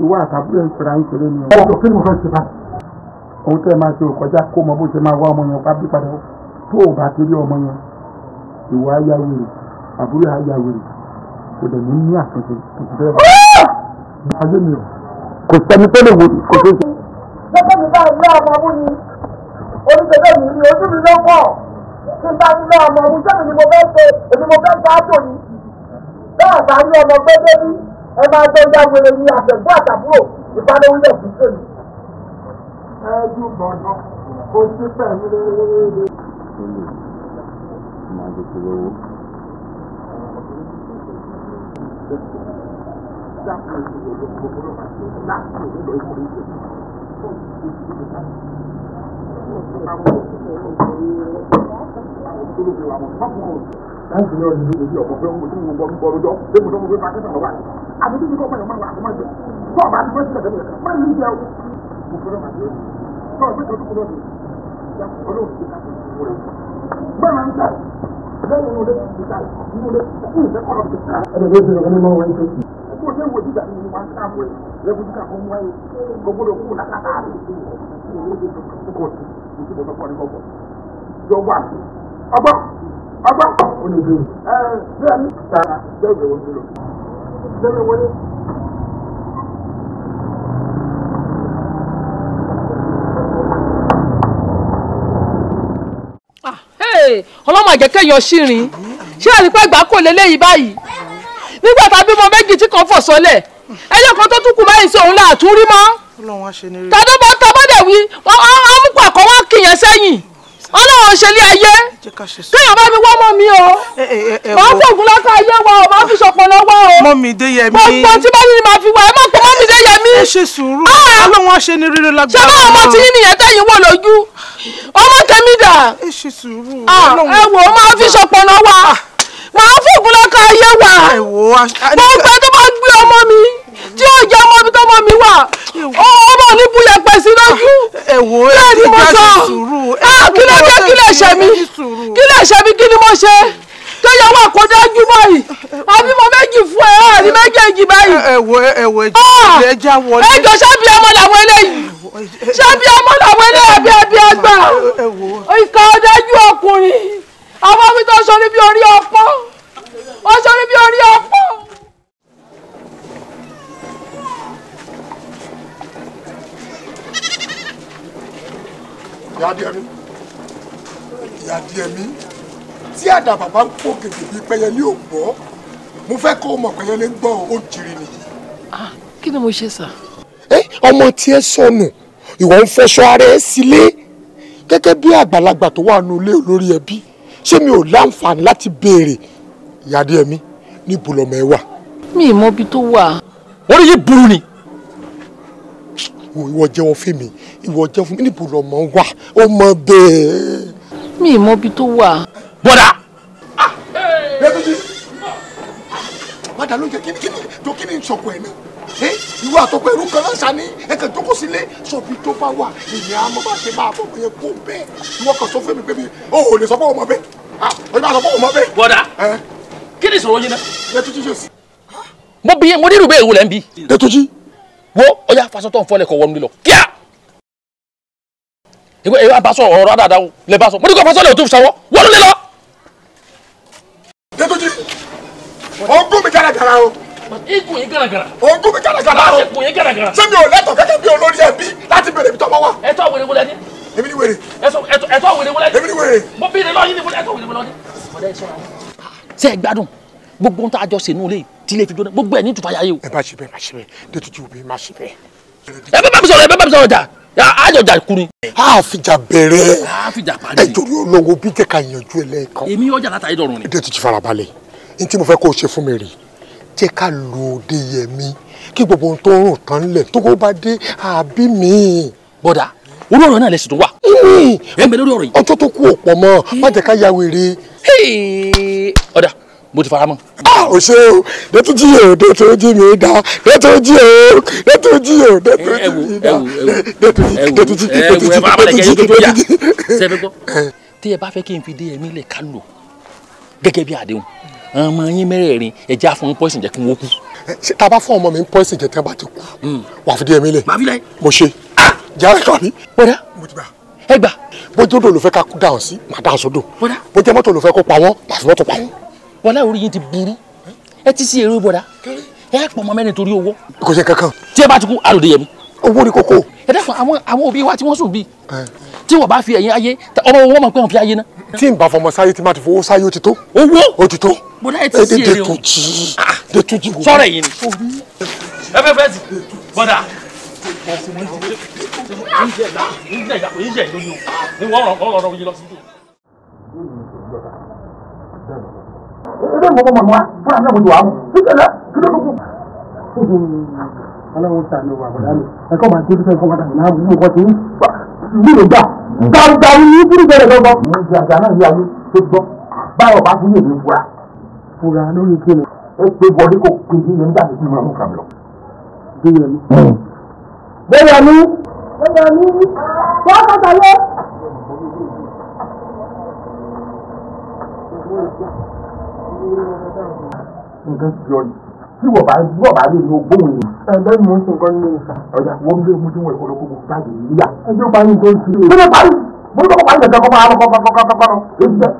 ìwọ àtàbúrò ń ṣera ń ṣeré ni ọ̀rọ̀ kí ni mo fẹ́ ṣe báyìí. ohun tẹ́ ẹ máa ṣe òkọjá kó mọ bó ṣe máa wá ọmọ yẹn ká bí padà tó o bá ti rí ọmọ yẹn ìwọ ayáwèrè àbúrò ayáwèrè kò dẹ̀ ní àtúnṣe kò sì bẹ́ẹ̀ bá ayé mi kò sẹ́ni tó lè wò kò tó ṣe. gẹ́gẹ́ mi bá ilé ọmọ mú ni oníṣẹ́gbẹ́ mi ní ojú mi lọ́pọ̀ kí n bá ilé ọmọ mú sẹ́mi ni mo fẹ́ ṣe èmi mo fẹ́ ṣáájú ni bẹ́ẹ̀ bá ilé ọmọ gbé débi ẹ máa gbé ya wèrè ní àtẹ̀gbọ́ àtàbúrò ìbánilẹ̀ fún sèmi. ẹ dùn gbọ́dọ̀ kó sí pẹ̀lú láti ní ọdún ìlú ọ̀pọ̀ fẹ́ mú tí mo gbọ́ lọ́jọ́ tí mo tọ́mọ̀ pé máa kẹ́sàn lọ́wọ́ àti tí mo kọ́ pẹ̀lú máa wà tó máa jẹ tó ọ̀bá ti fẹ́ sílẹ̀ tẹ́lẹ̀ máa ń ní jẹ́ mo fẹ́ràn máa jẹ́ tó ọ̀bá ti fẹ́ lọ́dún ọlọ́run ti ká bẹ́ẹ̀ máa ń tẹ̀ lẹ́yìn inú ilé ìta inú ilé ìfẹ́ kọ́ lọ́dún ẹ̀rọ tó ti rọ̀ ní mọ́ wáyé tó kù. ẹ̀kọ́ ṣé wo jíjà ni wọ́n á ká wẹ́ lẹ́kùn jíjà fún wáyé gbogbo ló kú lákàtà rẹ̀ Agba onídìí bẹ́ẹ̀ ni tààrà jẹ́ ìwé wọn lọ. Bẹ́ẹ̀ wọlé. Ọlọ́mọ àjẹkẹ́ yọ sírin ṣé àrípẹ́ ìgbà kò lélẹ́yìí báyìí nígbà tá a bímọ méjì tí kan fọ̀ sọ́lẹ̀ ẹyọ kan tó tún kù báyìí sí òun là tún rí mọ́. tàdébọ̀ tabọ́dẹ̀ wí wọ́n mú pàkọ́ wọ́n kìyàn sẹ́yìn ọlọ́run ṣe lé ayé kéèyàn bá mi wọ́ mọ́ mi o máa fògùn lọ́kọ̀ ayé wa o máa fi ṣọ̀pọ̀ lọ́wọ́ o mọ́mí Déyẹmí gbogbo tí bá ní ni màá fi wà ẹ má pọ̀ mọ́mí Déyẹmí. ẹ ṣe sùúrù ọlọ́run á ṣe ní rere lágbára. ṣé báwọn ọmọ tí yín nìyẹn tẹ̀yìn wò lójú ọmọ tẹ̀mí dà ẹ ṣe sùúrù ẹ wò ó máa fi ṣọ̀pọ̀ lọ́wọ́ máa fògùn lọ́kọ̀ ayé wa gbogbo tó bá gbé ọmọ mi tí ó jẹ́ ọmọ mi tọ́mọ mi wà ọmọ ní buyẹ̀pẹ̀ sí lójú bẹ́ẹ̀ ni mo sọ kí ló dé kí lè ṣe mí kí ni mo ṣe tó yẹ wà kó dájú báyìí àbí mo méjì fún ẹ àrí méjèèjì báyìí. ẹja wọlé. ẹjọ ṣábì ọmọ làwọn eléyìí ṣábì ọmọ làwọn eléyìí àbí ẹbí ẹgbà ìkà ọdájú ọkùnrin àwọn mi tó sọ ní bí orí ọpọ ó sọ ní bí orí ọpọ. Ìyá Díẹ̀mí tí àdàbà bá ń pò gègé bíi pẹyẹlé ò gbọ́ mo fẹ́ kó o mọ̀ pẹyẹlé ń gbọ́ ó jìrì nìyí. Kí ni mo ṣe sà? Ọmọ tí ẹ sọnù ìwọ ń fẹsọ ara ẹ sílé gẹ́gẹ́ bí àgbàlagbà tó wà nù ilé olórí ẹbí ṣé mi ò láǹfààní láti béèrè Ìyá Díẹ̀mí níbo lọmọ ẹ wà. Mi ì mọ ibi tó wà. Orí yìí burú ni. Ìwọ jẹ́wọ́ fún mi ìwọ jẹ́wọ́ fún mi níbo lọmọ wà ó mọ bẹ́ẹ̀. Mi ì mọ ibi tó wà. Bọ́dà. Padà ló ń jẹ kí ni ìṣọ̀kọ̀ ẹ̀ náà ìwọ àtọ́kọ̀ ẹ̀rú kan náà ṣàní ẹ̀kẹ́ tó kó sílé sọ̀bí tó bá wà ìyẹn àmọ́ bá ṣe máa bọ̀ yẹn kó bẹ́ẹ̀ ìwọ kan sọ fún mi pé mi ò lè sọ fún ọmọ bẹ́ẹ̀ ò lè sọ fún ọmọ bẹ́ẹ̀. Bọ́dà kí ni ìṣòro yín náà. ẹ tún ṣe sí. mo bí mo ní ìrùbẹ́ ìwòlẹ̀ ń bí. Dẹ́túnjí. wo ọya fasọ tó ń fọlẹ̀ kọ̀ wọ́n mi lọ kíá. ìwé abasọ ọ̀rọ̀ dáadáa lè bá sọ mo ní kó fasọ lè tó fi sọwọ́ wọ́n lé lọ. Dẹ́túnjí ogún mi gàràgàrà o. ikùn yín gàràgàrà. ogún mi gàràgàrà o. ikùn yín gàràgàrà. ṣé mi ò lẹ́tọ̀ọ́ gẹ́gẹ́ bí olórí ẹbí láti bèrè ibi tọ́mọ wà. ẹ̀tọ́ wèrè wọlé ní. èmi ni wèrè. ẹ̀tọ́ wèrè wọlé ní. èmi ni wèrè. mo bí ilé lọ́yìn ní ẹ̀tọ́ wèrè wọlé ní. ọ̀dà ìṣọ́ra ṣe é gbádùn gbogbo ohun tá a jọ ṣe nù lé tí ilé fi jóná gbogbo ẹ̀ ní ìtúfà yáyé o. ẹ bá ṣe bẹ́ẹ̀ má ṣe bẹ́ẹ̀ Dẹ́túnjí òbí má ṣe bẹ́ẹ̀. ẹ bá mi sọ̀rọ̀ jà àjọjà kú ni. a fìjà bẹ̀rẹ̀. a fìjà parí. ẹ torí olówó bí jẹ́ ká yanjú ẹ lẹ́ẹ̀kan. èmi ọjà látàrí dọ̀rùn ni. Dẹ́túnjí farabalẹ̀ ní tí mo fẹ́ kó o ṣe fún mi rè jẹ́ ká lo Odeyẹmí kí gbogbo ohun tó ń rùn tán lẹ̀ tó kó bá dé àbí mi. bọ́dà orí ọ̀rọ̀ náà lẹ́sìn tó wà. ẹ ń bẹ lórí ọ̀rọ̀ yìí. ọjọ́ tó kú òpọ̀ mọ́ má jẹ́ ká ya wèrè. ọ̀dà mo ti fara mọ́. o ṣe o Dẹ́túnjí o Dẹ́túnjí mi dá Dẹ́túnjí o Dẹ́túnjí o Dẹ́túnjí mi dá Dẹ́túnjí ẹ farabalẹ̀ kẹ́ yín tó tó yà sẹ́fẹ̀ gbọ́. tí ẹ bá fẹ́ kí n fi Odeyẹmí lẹ̀ ká lò gẹ́gẹ́ bí àdéhùn ọmọ yín mẹ́rẹ̀ẹ̀rin ẹja fún pọ́ìsìn jẹ́ kí wọ́n kú. ṣé tá a bá fún ọmọ mi pọ́ìsìn jẹ́ tí wọ́n bá ti kú wà á fi Odeyẹmí lẹ̀. màá fi lẹ̀. mo ṣe jáwé kọ́ mi. bọ́dà ẹ gbà. bójú odò ló fẹ́ ká kú dáhùn sí màá dáhùn sódò. bọ́dà bójú mọ́tò ló fẹ́ kó pa wọ́n màá fi mọ́tò pa wọ́n. wọlé orí yín ti burú ẹ ti sí èrè bọ́dà ẹ pọ̀ ọmọ mẹ́rin torí owó. kò ṣe kankan. tí ẹ bá ti kú Odeyẹmí. owó ni kókó. ẹ dákun àwọn òbí wa tí wọ́n sùn bí tí wọ́n bá fi ẹ̀yìn ayé ọmọ wọn mọ̀ pé wọ́n fi ayé ná. tí n bá fọmọ sáyé tí má ti fowó sáyé ó ti tó. owó ó ti tó. bọ́dà ẹ ti sí èrè o. Dẹ́túnjí wo. sọ̀rọ̀ yìí ni. ẹ fẹ́ fẹ́ sí bọ́dà. ilé ìwọ̀n mọ̀ wá fún àmì àbójú àwọn síkẹ̀lẹ̀ kí ló kúkú. ọlọ́run ta ni wà bọ̀dá mi ẹ̀kọ́ máa ń tẹ́lifíṣẹ́ ẹ̀kọ́ máa ń tẹ̀lé àwọn ìwọ̀n tí ní lè gbà dáadáa ní kúrú bẹ̀rẹ̀ lọ́gbọ́n. mo ń jẹ àjà náà yíyá yín tó gbọ́ báyọ̀ bá fún yèmí fura. fura lórí kíni. ó pe wọlé kò pé ní yẹn jáde sí ìmọ̀ nǹkan lọ. Odeyẹmí. Odeyẹmí. Odeyẹmí. wọ́n kọ́ta yẹ. nǹkan ti ọ yìí tí wọ́n bá lè lo gbóhùn yìí. lẹ́yìn mo ń sọ nǹkan nínú ìfà ọ̀dà wọ́n gbé mu tí wọ́n ìkọlọ́kọ́ gbogbo báyìí níyà. ẹjọ́ parí tó ń ṣe. kíni parí mo ní kọ́kọ́ parí ẹ̀jẹ̀ kọ́kọ́ àwọn kọ́kọ́ èyí jẹ́.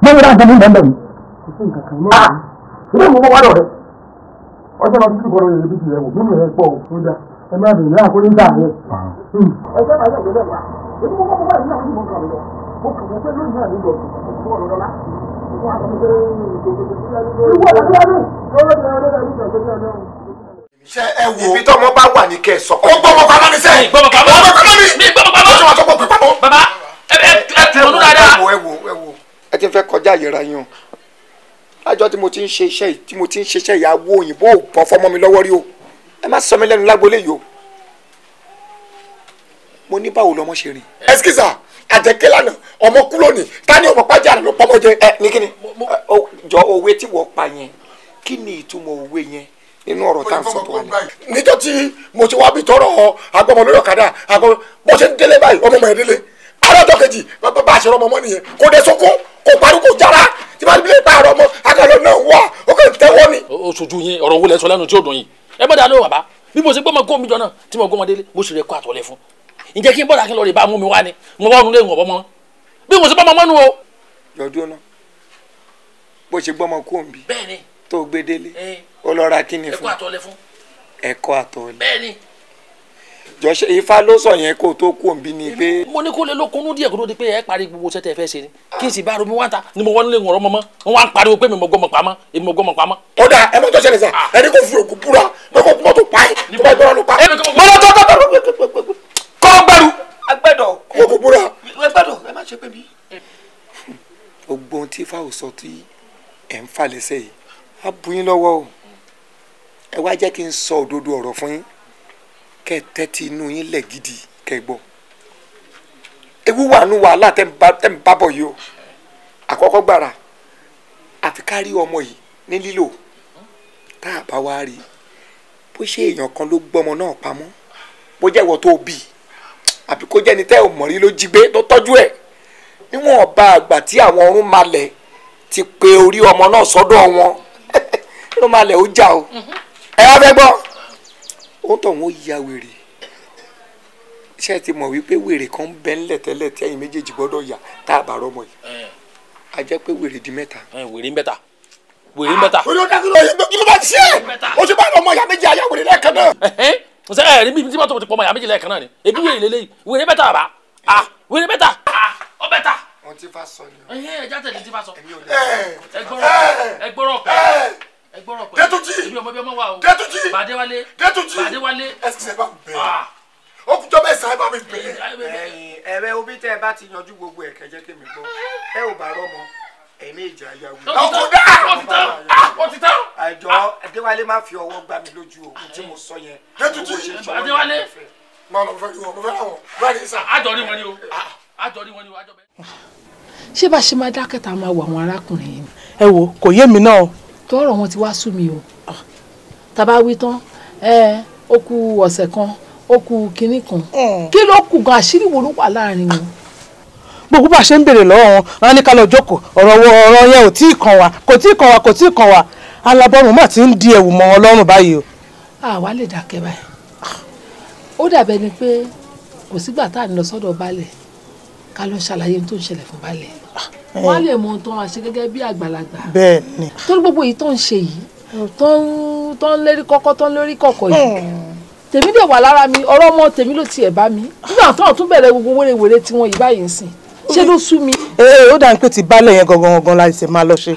mo ní láti mú bẹ́ẹ̀ mi. kò sí nǹkan kan náà. ilé ìwọ̀n wá lọ rẹ̀. ọjọ́ náà títí bọ́ọ̀rọ̀ yẹn lóbi rẹ̀ wò nínú rẹ̀ pọ̀ ó dá ẹ má bẹ̀rẹ̀ náà kó ní dà rẹ̀. ẹjẹ́ máa yẹ̀ lọ́wọ́ wa èmi mo kọ́kọ́ báyìí náà mo kàn lọ mo kàn wọ́n pé lóyún náà nílò ṣe ẹ wo ibi tọ́mọ bá wà ní kẹ́ ẹ sọ. ó gbọ́mọ pamọ́ ní sẹ́yìn. gbọ́mọ pamọ́ ní gbọ́mọ pamọ́. ó ṣe wà tó gbọ́ pé pamọ́. baba ẹ tẹ̀wọ́n dáadáa. ẹ wo ẹ ti fẹ́ kọjá ìyẹra yín o lájọ́ tí mo ti ń ṣe iṣẹ́ yìí tí mo ti ń ṣe iṣẹ́ ìyàwó òyìnbó ò bọ́ fọmọ mi lọ́wọ́ rí o ẹ má sọ mi lẹ́nu lágbolé yìí o mo ní báwo lọmọ ṣe rìn. ẹsikisa àjẹkẹ́ lánàá ọmọ kú lónìí tani ọmọ pàjá ló pọmọ jẹ. ẹ ní kíni jọ òwe tí wọ́n pa yẹn kí ni ìtumọ̀ òwe yẹn nínú ọ̀rọ̀ tá à ń sọ tó wà ní. níjọ́ tí mo ti wá bí tọrọ agbọmọ lórí ọ̀kadà agbọmọ bó ṣe ń délé báyìí ọmọ mọ̀ ẹ́ délé alájọ kejì bá a ṣe rọmọ mọ́ nìyẹn kò dé sókún kò parí kò jára tí bá lè pa àrọ ọmọ akálọ náà wà ó kàn tẹ́wọ́ ni. o sojú yín ọ̀rọ̀ wo lẹ sọ lẹ́nu tí ó dùn yín ẹ bá dáa lóhùn bàbá bí mo ṣe gbọ́mọ kó mi jọ náà tí mo gbọ́mọ délé mo sì rẹ kó àtọ̀lẹ̀ fún ǹjẹ́ kí n bọ́dà kí n lọ rè bá mú mi wá ni mo wá ọ̀run lé ìwọ̀n bọ́mọ bí mo ṣe bọ́mọ mọ́nu o. yọdún náà bó ṣe gbọ́mọ kó ń bí bẹ́ẹ̀ni tó gbé délé ó lọ ra kíni fún ẹ̀kọ́ àtọ̀lẹ̀ fún ẹ̀kọ́ àtọ̀lẹ̀ bẹ́ẹ̀ni. jọ̀ṣe ifá ló sọ yẹn kó tó kó ń bí ni pé. mo ní kó lè lókunú díẹ̀ kó tó di pé ẹ parí gbogbo sẹ́tẹ̀ fẹ́ ṣe ni kí n sì bá romi wá ta ni mo wọ́n lé ìwọ̀n ọmọ mọ́ wọ́n wá ń pariwo pé mi mo gbọ́mọ pamọ́ èmi mo gbọ́mọ pamọ́. ó dà ẹ mọ́tò ṣẹlẹ̀ sà ẹni kò fi òkú búra pé kò mọ́tò pa ẹ́ tó bá gbọ́dọ̀ ló pa. kọ́ gbẹ́rù agbẹ́dọ̀ òkú búra. agbẹ́dọ̀ ẹ má ṣe pé bí. gbogbo ohun tí fáwọn sọ tí ẹ̀ ń fà lẹ́sẹ̀ yìí á bu yín lọ́wọ́ o ẹ wá jẹ́ kí n sọ òdodo ọ̀rọ̀ fún yín kẹ́ ẹ tẹ́tí inú yín lẹ̀ gidi kẹ́ ẹ gbọ́ ewu wà nù wàhálà tẹ́ ń bá bọ̀ yìí o àkọ́kọ́ gbàrà àfi ká rí ọmọ yìí ní lílò tá a bá wá rí bó ṣe èèyàn kan ló gbọ́mọ náà pamọ́ bó jẹ́ ìwọ tó bí àbí kó jẹ́ ni tẹ́ ò mọ̀ rí ló jí gbé tó tọ́jú ẹ̀ níwọ̀n ọba àgbà tí àwọn ọ̀run malẹ̀ ti pe orí ọmọ náà sọ́dọ̀ wọn ló máa lẹ̀ ó já o ẹ wá fẹ́ gbọ́ ó tọ̀ wọ́n ya wèrè ṣé ti mọ̀ wípé wèrè kan ń bẹ ńlẹ̀ tẹ́lẹ̀ tí ẹ̀yin méjèèjì gbọ́dọ̀ yà tá a bá rọ́mọ yìí a jẹ́ pé wèrè di mẹ́ta. wèrè ń bẹ́ta wèrè ń bẹ́ta. olú ọ̀dà kí ló bá ti ṣe o ṣe bá ọmọ ìyá méjì ayá wèrè lẹ́ẹ̀kan náà. ṣe ẹ níbi tí wọ́n ti pọ̀ ọmọ ìyá méjì lẹ́ẹ̀kan náà ni ebi wèrè lélẹ́yìí wèrè bẹ́ta bá wèrè bẹ́ta ọ bẹ́ta. wọ́n ti fa sọ ni. ẹja tẹ̀lé ti fa sọ. ẹgbọ́rọ̀ pẹ́ Dẹ́túnjì ebi ọmọ bí ọmọ wa o Dẹ́túnjì Bàdéwálé ẹsẹ̀ bá bẹ̀rẹ̀ ó kú jọ́ mẹ́sàn-án bá mi bẹ̀rẹ̀. ẹ̀rẹ́ obi tẹ́ ẹ bá ti yanjú gbogbo ẹ̀ kẹjẹ́ kémi gbọ́ ẹ ò bá rọ́mọ ẹ̀mí ìjà ayáwó. ó ti tán. àjọ Adéwálé má fi ọwọ́ gbá mi lójú o tí mo sọ yẹn. Dẹ́túnjì Adéwálé máa lọ fẹ́ rí wọn mo fẹ́ ráwọn báyìí sà. àjọrí wọn ni o àjọrí wọn ni o àjọ bẹ́ẹ̀. ṣé bá ṣe máa dákẹ́ tá a máa wọ àwọn arákùnrin yìí ni. ẹ wo kò yé mi náà. tọrọ wọn ti wá sú mi o tàbá wí tán ó kù ọ̀sẹ̀ kan ó kù kinní kan kí ló kù gan àṣírí wo ló wà láàrin wọn. gbogbo bá a ṣe ń béèrè lọ́wọ́ wọn wọn ní ká lọ jókòó ọ̀rọ̀ yẹn ò tí ì kàn wá kò tí ì kàn wá alábọ́rùn má ti ń di ẹ̀wù mọ́ wọn lọ́rùn báyìí o. àwa lè dákẹ́ báyìí ó dàbẹ̀ ni pé kò sígbà tá à ń lọ sọ́dọ̀ baálẹ̀ ká lọ ṣàlàyé ohun tó ń ṣẹlẹ̀ fún baálẹ̀ wọ́n á lè mọ ohun tó máa ṣe gẹ́gẹ́ bí àgbàlagbà. bẹ́ẹ̀ ni. torí gbogbo yìí tó ń ṣe yìí tó ń lérí kọ́kọ́ tó ń lérí kọ̀kọ̀ yìí tèmi dẹ̀ wà lára mi ọ̀rọ̀ ọmọ tèmi ló tiẹ̀ bá mi nígbà tó tún bẹ̀rẹ̀ gbogbo wérewère tí wọ́n yìí báyìí ń sìn ṣé ló sú mi. ó dà ní pé ti baálẹ̀ yẹn gangan la ṣe máa lọ ṣe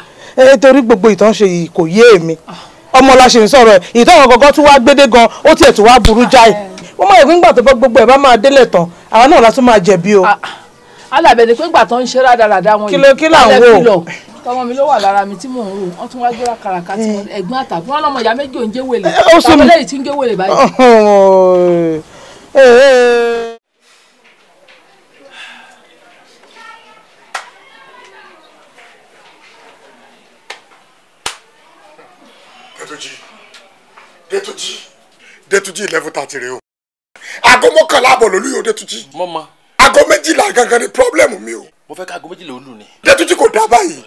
torí gbogbo ìtàn ṣe yìí kò yé èmi ọmọ la ṣe ń sọ̀rọ̀ ìtàn gangan tún wá gbédé gan ó tiẹ̀ tún wá burú jáì wọ́n máa ìpín gbà tó bá gbogbo ẹ̀ bá máa délẹ̀ tán àwọn náà la tún máa jẹ̀bi o. alábẹ̀ ni pé gbà tó ń ṣe rádaràda wọn yìí kí là ń wò. tọmọ mi ló wà lára mi tí mò ń rò wọn tún wá gbéra kàràkà tí ẹ̀gbọ́n àtàbí wọn lọmọ ìyá méjì ò ń jẹ wèlé tàbí lẹ́yìn tí ń jẹ wèlé báyìí. Dẹ́túnjì 11:30 rẹ o aago mọ́kànlá àbọ̀ lólu yóò Dẹ́túnjì. mo mọ. aago méjìlá gangan ni pọ́blẹ́mù mi o. mo fẹ́ ká aago méjìlá olú ni. Dẹ́túnjì kò dá báyìí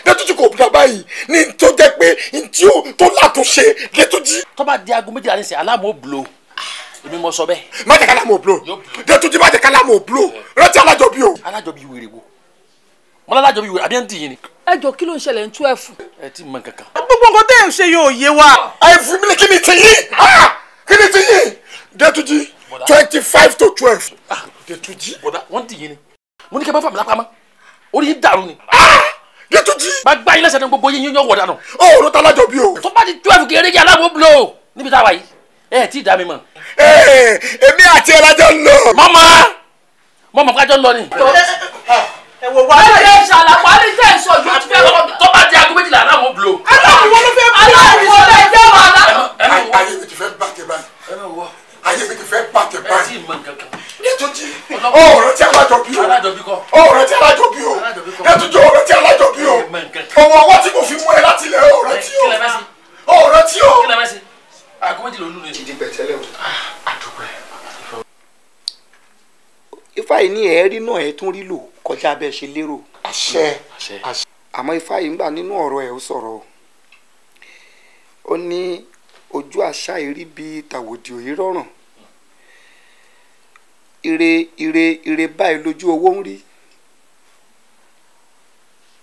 Dẹ́túnjì kò dá báyìí ní tó jẹ́ pé ntí o tó látúnṣe Dẹ́túnjì. tó bá di aago méjìlá ní sẹ́ aláàmú ò bulo èmi mo sọ bẹ́ẹ̀. má jẹ́ kálámù ò bulo Dẹ́túnjì má jẹ́ kálámù ò bulo rántí alájọbí o. alájọbí wèrè wo mo lálájọbí wèrè àbí ẹ̀ ń tì yín ni. ẹ jọ kí ló ń ṣẹlẹ̀ ń 12. ẹ ti mọ kankan. gbogbo nǹkan tẹ́ ẹ̀ ń ṣe yóò yé wa. ẹ fún mi kí ni ti yín kí ni ti yín Dẹ́túnjì 25 to 12. Dẹ́túnjì. bọ̀dá wọ́n ti yín ni mo ní kí ẹ bá fà mí lápá mọ́ orí yín dàrú ni. Dẹ́túnjì. bá gbá yín lẹ́sẹ̀ ní gbogbo yín yóò wọ̀ dànù. ó ló ta lájọ bí o. tó bá di 12 kí eré jẹ́ aláwọ̀ bulo níbi táwa yìí ẹ tí ì dá mi mọ̀. èmi àti ẹ lájọ ń lọ. mọ́mọ́ kájọ ń lọ ni. ẹ wo wá. ẹ ṣàlàpá ní tẹ̀ ń sọ ju ti fẹ́ lọ. tó bá di aago méjìlá aláwọ̀ bulo. aláwọ̀ ló fẹ́ bá aláwọ̀ lè jẹ́ wàhálà. ayé mi ti fẹ́ bàjẹ́ báyìí ayé mi ti fẹ́ bàjẹ́ báyìí. Dẹ́túnjì ọ̀rọ̀ tí alájọbí o ọ̀rọ̀ tí alájọbí o Dẹ́túnjì ọ̀rọ̀ tí alájọbí o ọmọ ọwọ́ tí mo fi mú ẹ láti ilẹ̀ ọ̀rọ̀ tí o ọ̀rọ̀ tí o. aago méjìlá olú ni. ìdí pẹ̀tẹ́lẹ̀ o. ifá yìí ní ẹ̀ẹ́rí náà ẹ̀ tún rí lò kọjá bẹ́ẹ̀ ṣe lérò. àṣẹ. àmọ́ ifá yìí ń gbà nínú ọ̀rọ̀ ẹ̀ ó sọ̀rọ̀ ó ní ojú àṣà ìrí bíi tàwòdì òyì rọrùn ire báyìí lójú owó ń rí.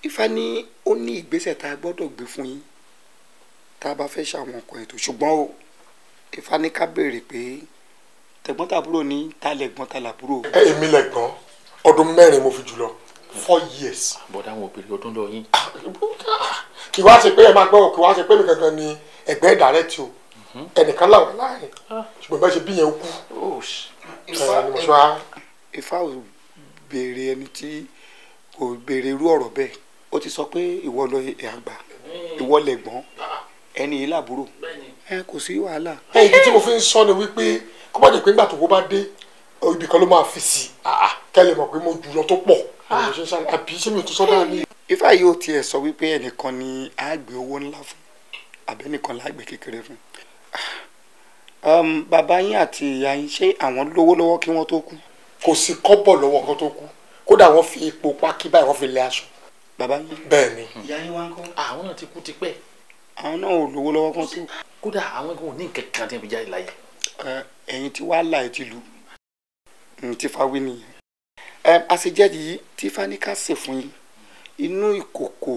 ifá ní ó ní ìgbésẹ̀ tá a gbọ́dọ̀ gbé fún yín tá a bá fẹ́ ṣàwọn nǹkan ètò ṣùgbọ́n o ifá ní ká béèrè pé tẹ̀gbọ́n tàbúrò ní ta lẹ̀gbọ́n ta làbúrò. èmi lẹ̀gbọ́n ọdún 4 mo fi jùlọ 4 years. bọ̀dá àwọn òbí ọdún lọ yín. kì wá ṣe pé ẹ máa gbọ́ kì wá ṣe pé mi gangan ni ẹgbẹ́ ìdárẹ́tì o ẹnìkan làwọn láàrin ṣùgbọ́n bá ṣe bí yẹn kú. ifá ò béèrè ẹni tí kò béèrè irú ọ̀rọ̀ bẹ́ẹ̀ ó ti sọ pé ìwọ lọ àgbà ìwọ lẹ̀gbọ́n ẹni yìí làbúrò kò sí wàhálà. ìdí tí mo fi ń sọ ni wípé kó má jẹ́ pé nígbà tó wó bá dé ibì kan ló máa fi sí kẹ́lẹ̀ mọ̀ pé mo jù lọ tó pọ̀ àbí ṣé mi ò tún sọ́dọ̀ ní. ifá yìí ó tiẹ̀ sọ wípé ẹnìkan ni a gbé owó ńlá fún àbẹ́nìkan la gbé kékeré fún. bàbá yín àti ìyá yín ṣé àwọn lówó lọ́wọ́ kí wọ́n tó kú. kò sí kọ́bọ̀ lọ́wọ́ kan tó kú kódà wọ́n fi epo pákí báyìí wọ́n fi lé aṣọ. bàbá yín. bẹ́ẹ̀ ni. ìyá yín wá ń kọ́. àwọn náà ti kú tipẹ́. àwọn náà ò lówó lọ́wọ́ kan tó. kódà àwọn kan ò ní nǹkan kan tí wọ́n fi jáde láyé. ẹ̀yin tí wàá là ẹ̀ ti lù tí fáwí nìyẹn. àṣejẹ́ yìí tí fáníkà ṣe fún yín inú ìkòkò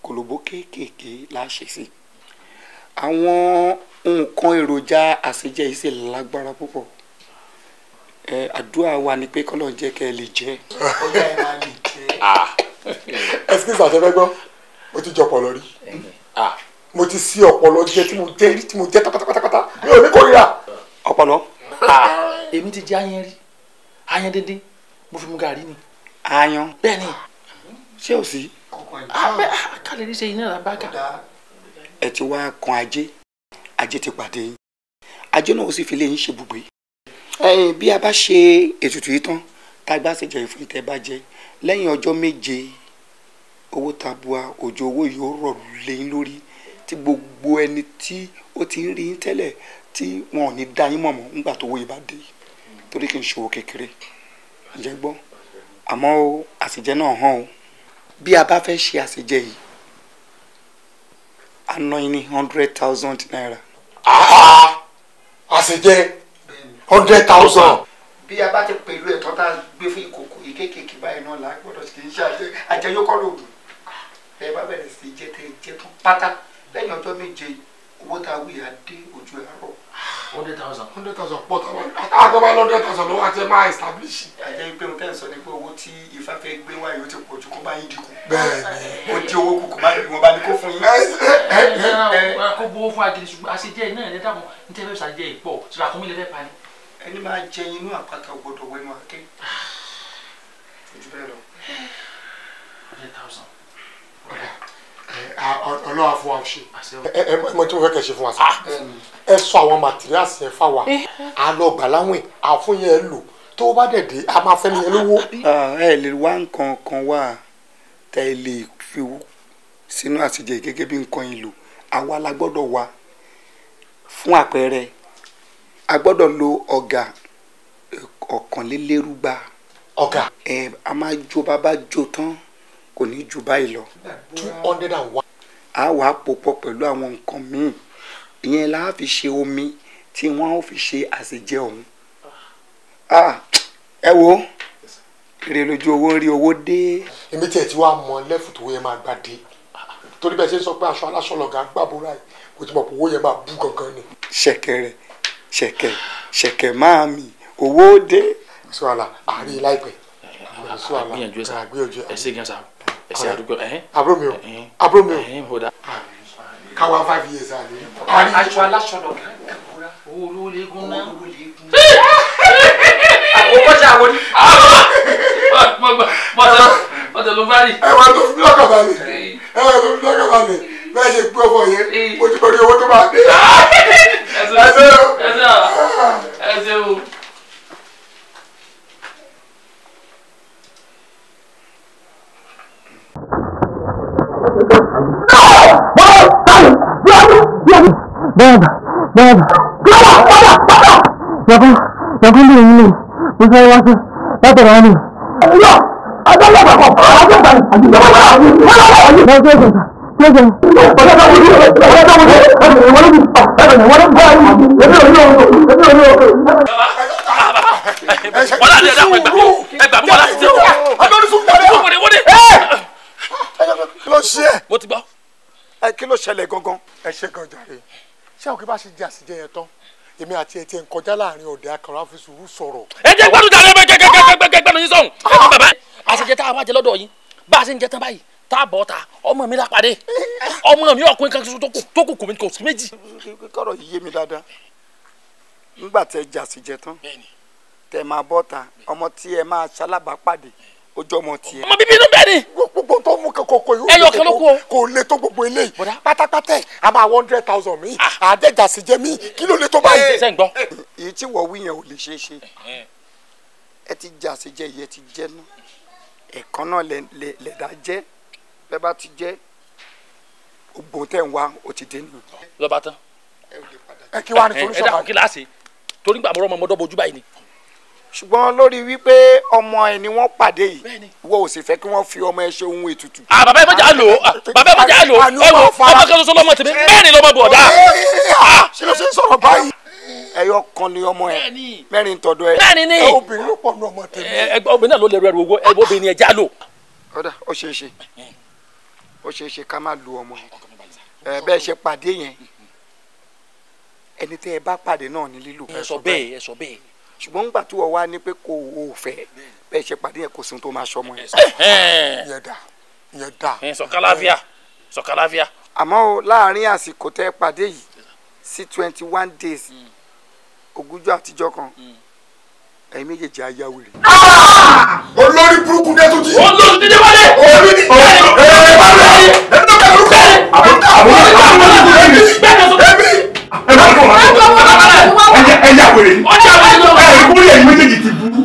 kòlòbó kéékèèké la ṣe sí. àwọn nǹkan èròjà àṣejẹ́ yìí ṣe lágbára púpọ̀. àdúrà wa ni pé kọ́lọ̀ jẹ́ kẹ́ ẹ lè jẹ́. ọjà ẹ máa lè jẹ́. excuse àtẹ̀fẹ́ gbọ́ mo ti jẹ ọpọlọ rí mo ti sí ọpọlọ jẹ tí mo jẹ pátápátá mi ò ní kórìíra. ọpọlọ. èmi ti jẹ ayan rí ayan díndín mo fi mu gàrí ni. ayan. bẹ́ẹ̀ ni. ṣé o sí. kálí ní ṣe iná la bá kà. ẹ ti wá kan ajé ti pàdé yín ajé náà ó sì fi lè yín ṣe bùgbé. bí a bá ṣe ètùtù yìí tán tá a gbá ṣèjẹ ìfún ìtẹ́ bá jẹ lẹ́yìn ọjọ́ méje owó tabua òjò owó yóò rọ̀ lẹ́yìn lórí tí gbogbo ẹni tí ó ti ń rí yín tẹ́lẹ̀ tí wọn ò ní dá yín mọ̀mọ́ nígbà tó owó yìí bá dé torí kì í ṣòwò kékeré ǹjẹ́ gbọ́ àmọ́ o àṣejẹ náà hàn o bí a bá fẹ́ ṣe àṣejẹ yìí a ná yín ní 100,000 naira. àṣejẹ 100,000. bí a bá ti pẹ̀lú ẹ̀tọ́ tá a gbé fún ìkòkò yìí kéékèèké báyìí náà là á gbọ́dọ̀ kì í ṣe àjẹyókọ́ lòdù ẹ bá bẹ̀rẹ̀ sí jẹ́ tẹ́ jẹ́ tán pátá lẹ́yìn ọjọ́ méje owó tá a wí adé ojú ẹ̀ rọ̀. 100,000 pọ̀ táwọn bá 100,000 lọ́wọ́ àti ẹ̀ máa establish. àjẹ́ pé mo tẹ́ ń sọ ni pé owó tí ifá fẹ́ gbé wáyé ó ti pọ̀ ju kó bá yín dínkù. bẹ́ẹ̀ni. ó di owó kúkú bá wọn bá ní kó fún yín. kó bówó fún agidi ṣùgbọ́n àṣejẹ́ iná ẹ̀ dáhùn ní tẹ́lẹ̀ ṣàjẹ́ ìpọ̀ ṣùgbọ́n àkómi lè fẹ́ pa ni. ẹni máa jẹ inú àpáta gbọ́dọ̀ wẹnu àké. ojú bẹ́ẹ̀ lọ. 100,000. ọlọ́wà fún wa ṣe ẹ mọ tí mo fẹ́ kẹ́ ṣe fún wa sí ẹ sọ àwọn materials yẹn fáwa a lọ gbà láwìn àfún yẹn lò tó bá dẹ̀ dé a máa fẹ́ nìyẹn lówó. ẹ lè wá nǹkan kan wá tẹ ẹ lè fi sínú àṣejẹ gẹ́gẹ́ bí nǹkan ìlò àwa la gbọ́dọ̀ wá fún àpẹẹrẹ a gbọ́dọ̀ lo ọ̀gà ọ̀kànlélérúgba. ọ̀gà. a máa jó bàbá jó tán kò ní ju báyìí lọ. 201. a wàá pò pọ̀ pẹ̀lú àwọn nǹkan míì ìyẹn la fi ṣe omi tí wọ́n ó fi ṣe àṣejẹ ọ̀hún. ẹ wo èrè lójú owó rí owó dé. èmi tiẹ̀ tí wàá mọ lẹ́fù tó yẹ máa gbà dé torí bẹ́ẹ̀ ṣe ń sọ pé aṣọ aláṣọ lọ̀gá gbàbúrà yìí kò tí mo pò owó yẹn máa bú gangan ni. ṣẹ̀kẹ̀ máa mi owó dé. sọ àlà àárín láìpẹ́. àgbìyànjú ẹ ṣe gan sa ẹsẹ àdúgbò àbúrò mi o káwa 5 years àlè. aṣọ aláṣọ lọ kí owó olówó léegun náà. àwọn kọjá àwọn ní. mọ̀tẹ̀ ló bá rí. ẹ wà tó fi lọ́kàn balẹ̀ bẹ́ẹ̀ ṣe gbé ọmọ yẹn mo ti bẹ̀rẹ̀ owó tó máa dé. ẹsẹ̀ o. Jangan dia ini, bukan waktu, tak terani. Ya, ada apa kau? Ada apa? Kí ló ṣẹlẹ̀ gangan? ẹ ṣe gan jàre ṣé àwọn kí bá ṣe jẹ àṣìjẹ yẹn tán èmi àti ẹtì ẹ ń kọjá láàrin ọ̀dẹ akọ̀rọ̀ àfi sùúrù sọ̀rọ̀. ẹ jẹ́ gbọ́dọ̀ jà lẹ́gbẹ̀ẹ́ gbẹ́nu yín sọ̀hún. ẹ ní bàbá àṣìjẹ tá a wá jẹ lọ́dọ̀ yín bá a ṣe ń jẹ tán báyìí tá a bọ̀ ta ọmọ mi lápàdé ọmọ mi ọkùnrin kan tó kù kò sí méjì. kọ́rọ̀ yìí yé mi dáadáa nígbà tẹ jà àṣìjẹ tán tẹ máa bọ́ ta ọmọ tí ẹ máa ṣalábàápàdé ojú ọmọ tiẹ̀. ọmọ bíbí inú bẹ́ẹ̀ ni. gbogbo tó mú kókó yìí. ẹyọ kan ló kú o. kò lè tó gbogbo eléyìí. pátápátá a máa 100,000 mi. àdéjà sì jẹ mí kí ló lè tó báyìí. ṣe ń gbọ́. èyí tí wọ́n wí yẹn ò lè ṣeé ṣe. ẹ ti jà sí jẹ ìyẹn ti jẹ náà. ẹ̀kan náà lẹ̀dá jẹ́ bẹ́ẹ̀ bá ti jẹ́ ògbó tẹ̀ ń wá ó ti dé nù. lọ́ba tán. ẹ kí wàá ní solution báyìí. ẹ dàkún kí láàṣẹ torí gbàgbọ́ ọmọ ọmọdé bojú báyìí ni. ṣùgbọ́n lórí wípé ọmọ ẹ ni wọ́n pàdé yìí wọ́n ò sì fẹ́ kí wọ́n fi ọmọ ẹ ṣe ohun ètùtù. bàbá ẹ mọ̀jà lò bàbá ẹ mọ̀jà lò ẹ wo ọmọ kan ṣoṣo lọ́mọ tèmi mẹ́rin lọ́mọ bọ̀dá. ṣé ló ṣe ń sọ̀rọ̀ báyìí. ẹyọ kan ni ọmọ ẹ mẹ́rin tọ̀dọ̀ ẹ. mẹ́rin ni obìnrin ló pọ̀ ní ọmọ tèmi. obìnrin náà ló lè rẹrù owó obìnrin ẹja lò. ọ̀dà ó ṣeé ṣe ká má lu ọmọ bẹ́ẹ̀ ṣe pàdé yẹn ẹni tẹ́ ẹ bá pàdé náà ní lílù. ẹ sọ bẹ́ẹ̀ ṣùgbọ́n nígbà tí wọ́n wá ní pé kò o fẹ́ bẹ́ẹ̀ ṣe pàdé yẹn kò sí tó máa ṣọmọ yẹn. ìyẹn dà. sọ̀kàláfíà. àmọ́ o láàárín àsìkò tẹ́ ẹ pàdé yìí sí 21 days ogúnjọ́ àtijọ́ kan ẹ̀yin méjèèjì á yá wèrè. olórí burúkú dé tó ti. olórí dídé wálé. olórí ẹ̀yà wèrè ìwúrí ẹ̀yin méjèèjì ti burú.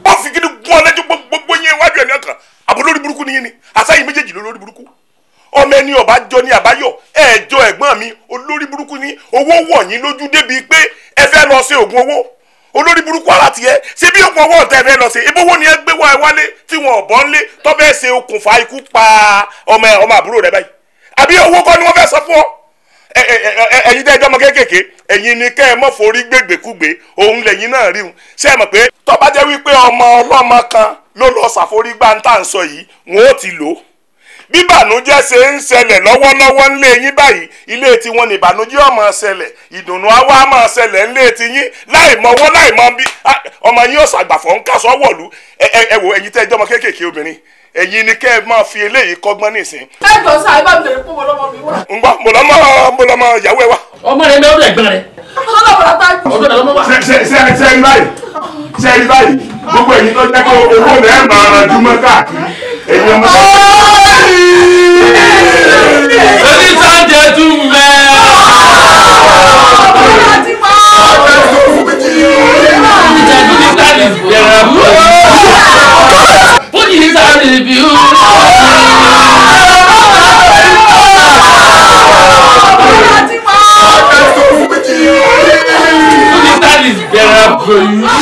wọ́n fi kíni gún ọ lẹ́jọ́ gbogbo yẹn wájú ẹ̀ ní ọkàn àbò lórí burúkú nìyẹn ni àṣàyìn méjèèjì lórí burúkú ọmọ ẹni ọba jọ ní àbáyọ ẹ̀ẹ́jọ ẹ̀gbọ́n mi olórí burúkú ní owó wọ̀nyí lójú débi pé ẹ fẹ́ lọ ṣe oògùn owó olórí burúkú ara tiẹ̀ ṣé bí oògùn owó ọ̀tá ẹ fẹ́ lọ ṣe ebówó ni ẹ gbé wá ẹ wálé tí wọn ò bọ́ ńlé tó fẹ́ ṣe okùnfà ikú pa ọmọ àbúrò rẹ báyìí àbí owó kọ́ ni wọ́n fẹ́ sọ fún ọ ẹ̀yin tẹ́ ẹjọ́ ọmọ kéékèèké ẹ̀yin ni kẹ́ ẹ mọ̀ forí gbègbèkúgbè òun lẹ́yìn náà rí un ṣé ẹ mọ̀ pé tó bá jẹ́ wípé ọmọ ọlọ́mọ kan ló lọ ṣàforí gbáǹtà ń sọ yìí wọn ó ti lò ó bí ìbànújẹ́ ṣe ń ṣẹlẹ̀ lọ́wọ́lọ́wọ́ ńlé yín báyìí ilé tiwọn ní ìbànújẹ́ ó máa ṣẹlẹ̀ ìdùnnú á wá máa ṣẹlẹ̀ ńlé tiyín láì mọwọ́ láì mọ bí ọmọ yín ó ṣàgbàfọ̀ ń kásọ̀ wọ̀lú ẹ wò ẹ̀yin tẹ́ ẹjọ́ ọmọ kéékèèké obìnrin ẹ̀yin ni kẹ́ ẹ máa fi eléyìí kọ́gbọ́n nísìn. ẹ jọ sáà ẹ bá mi lè fún ọlọmọ mi wá. ń gbọ́ mo lọ́mọ ìyàwó ẹ wá. ọmọ rẹ mẹ́rin ẹ̀gbọ́n rẹ. ṣe ẹ báyìí gbogbo ẹ̀yin tó jẹ́ pé owó rẹ̀ máa ràn jùmọ̀ káàkiri ẹ̀yin ọmọ tó. lórí sáńjẹ tún mẹ́. For you.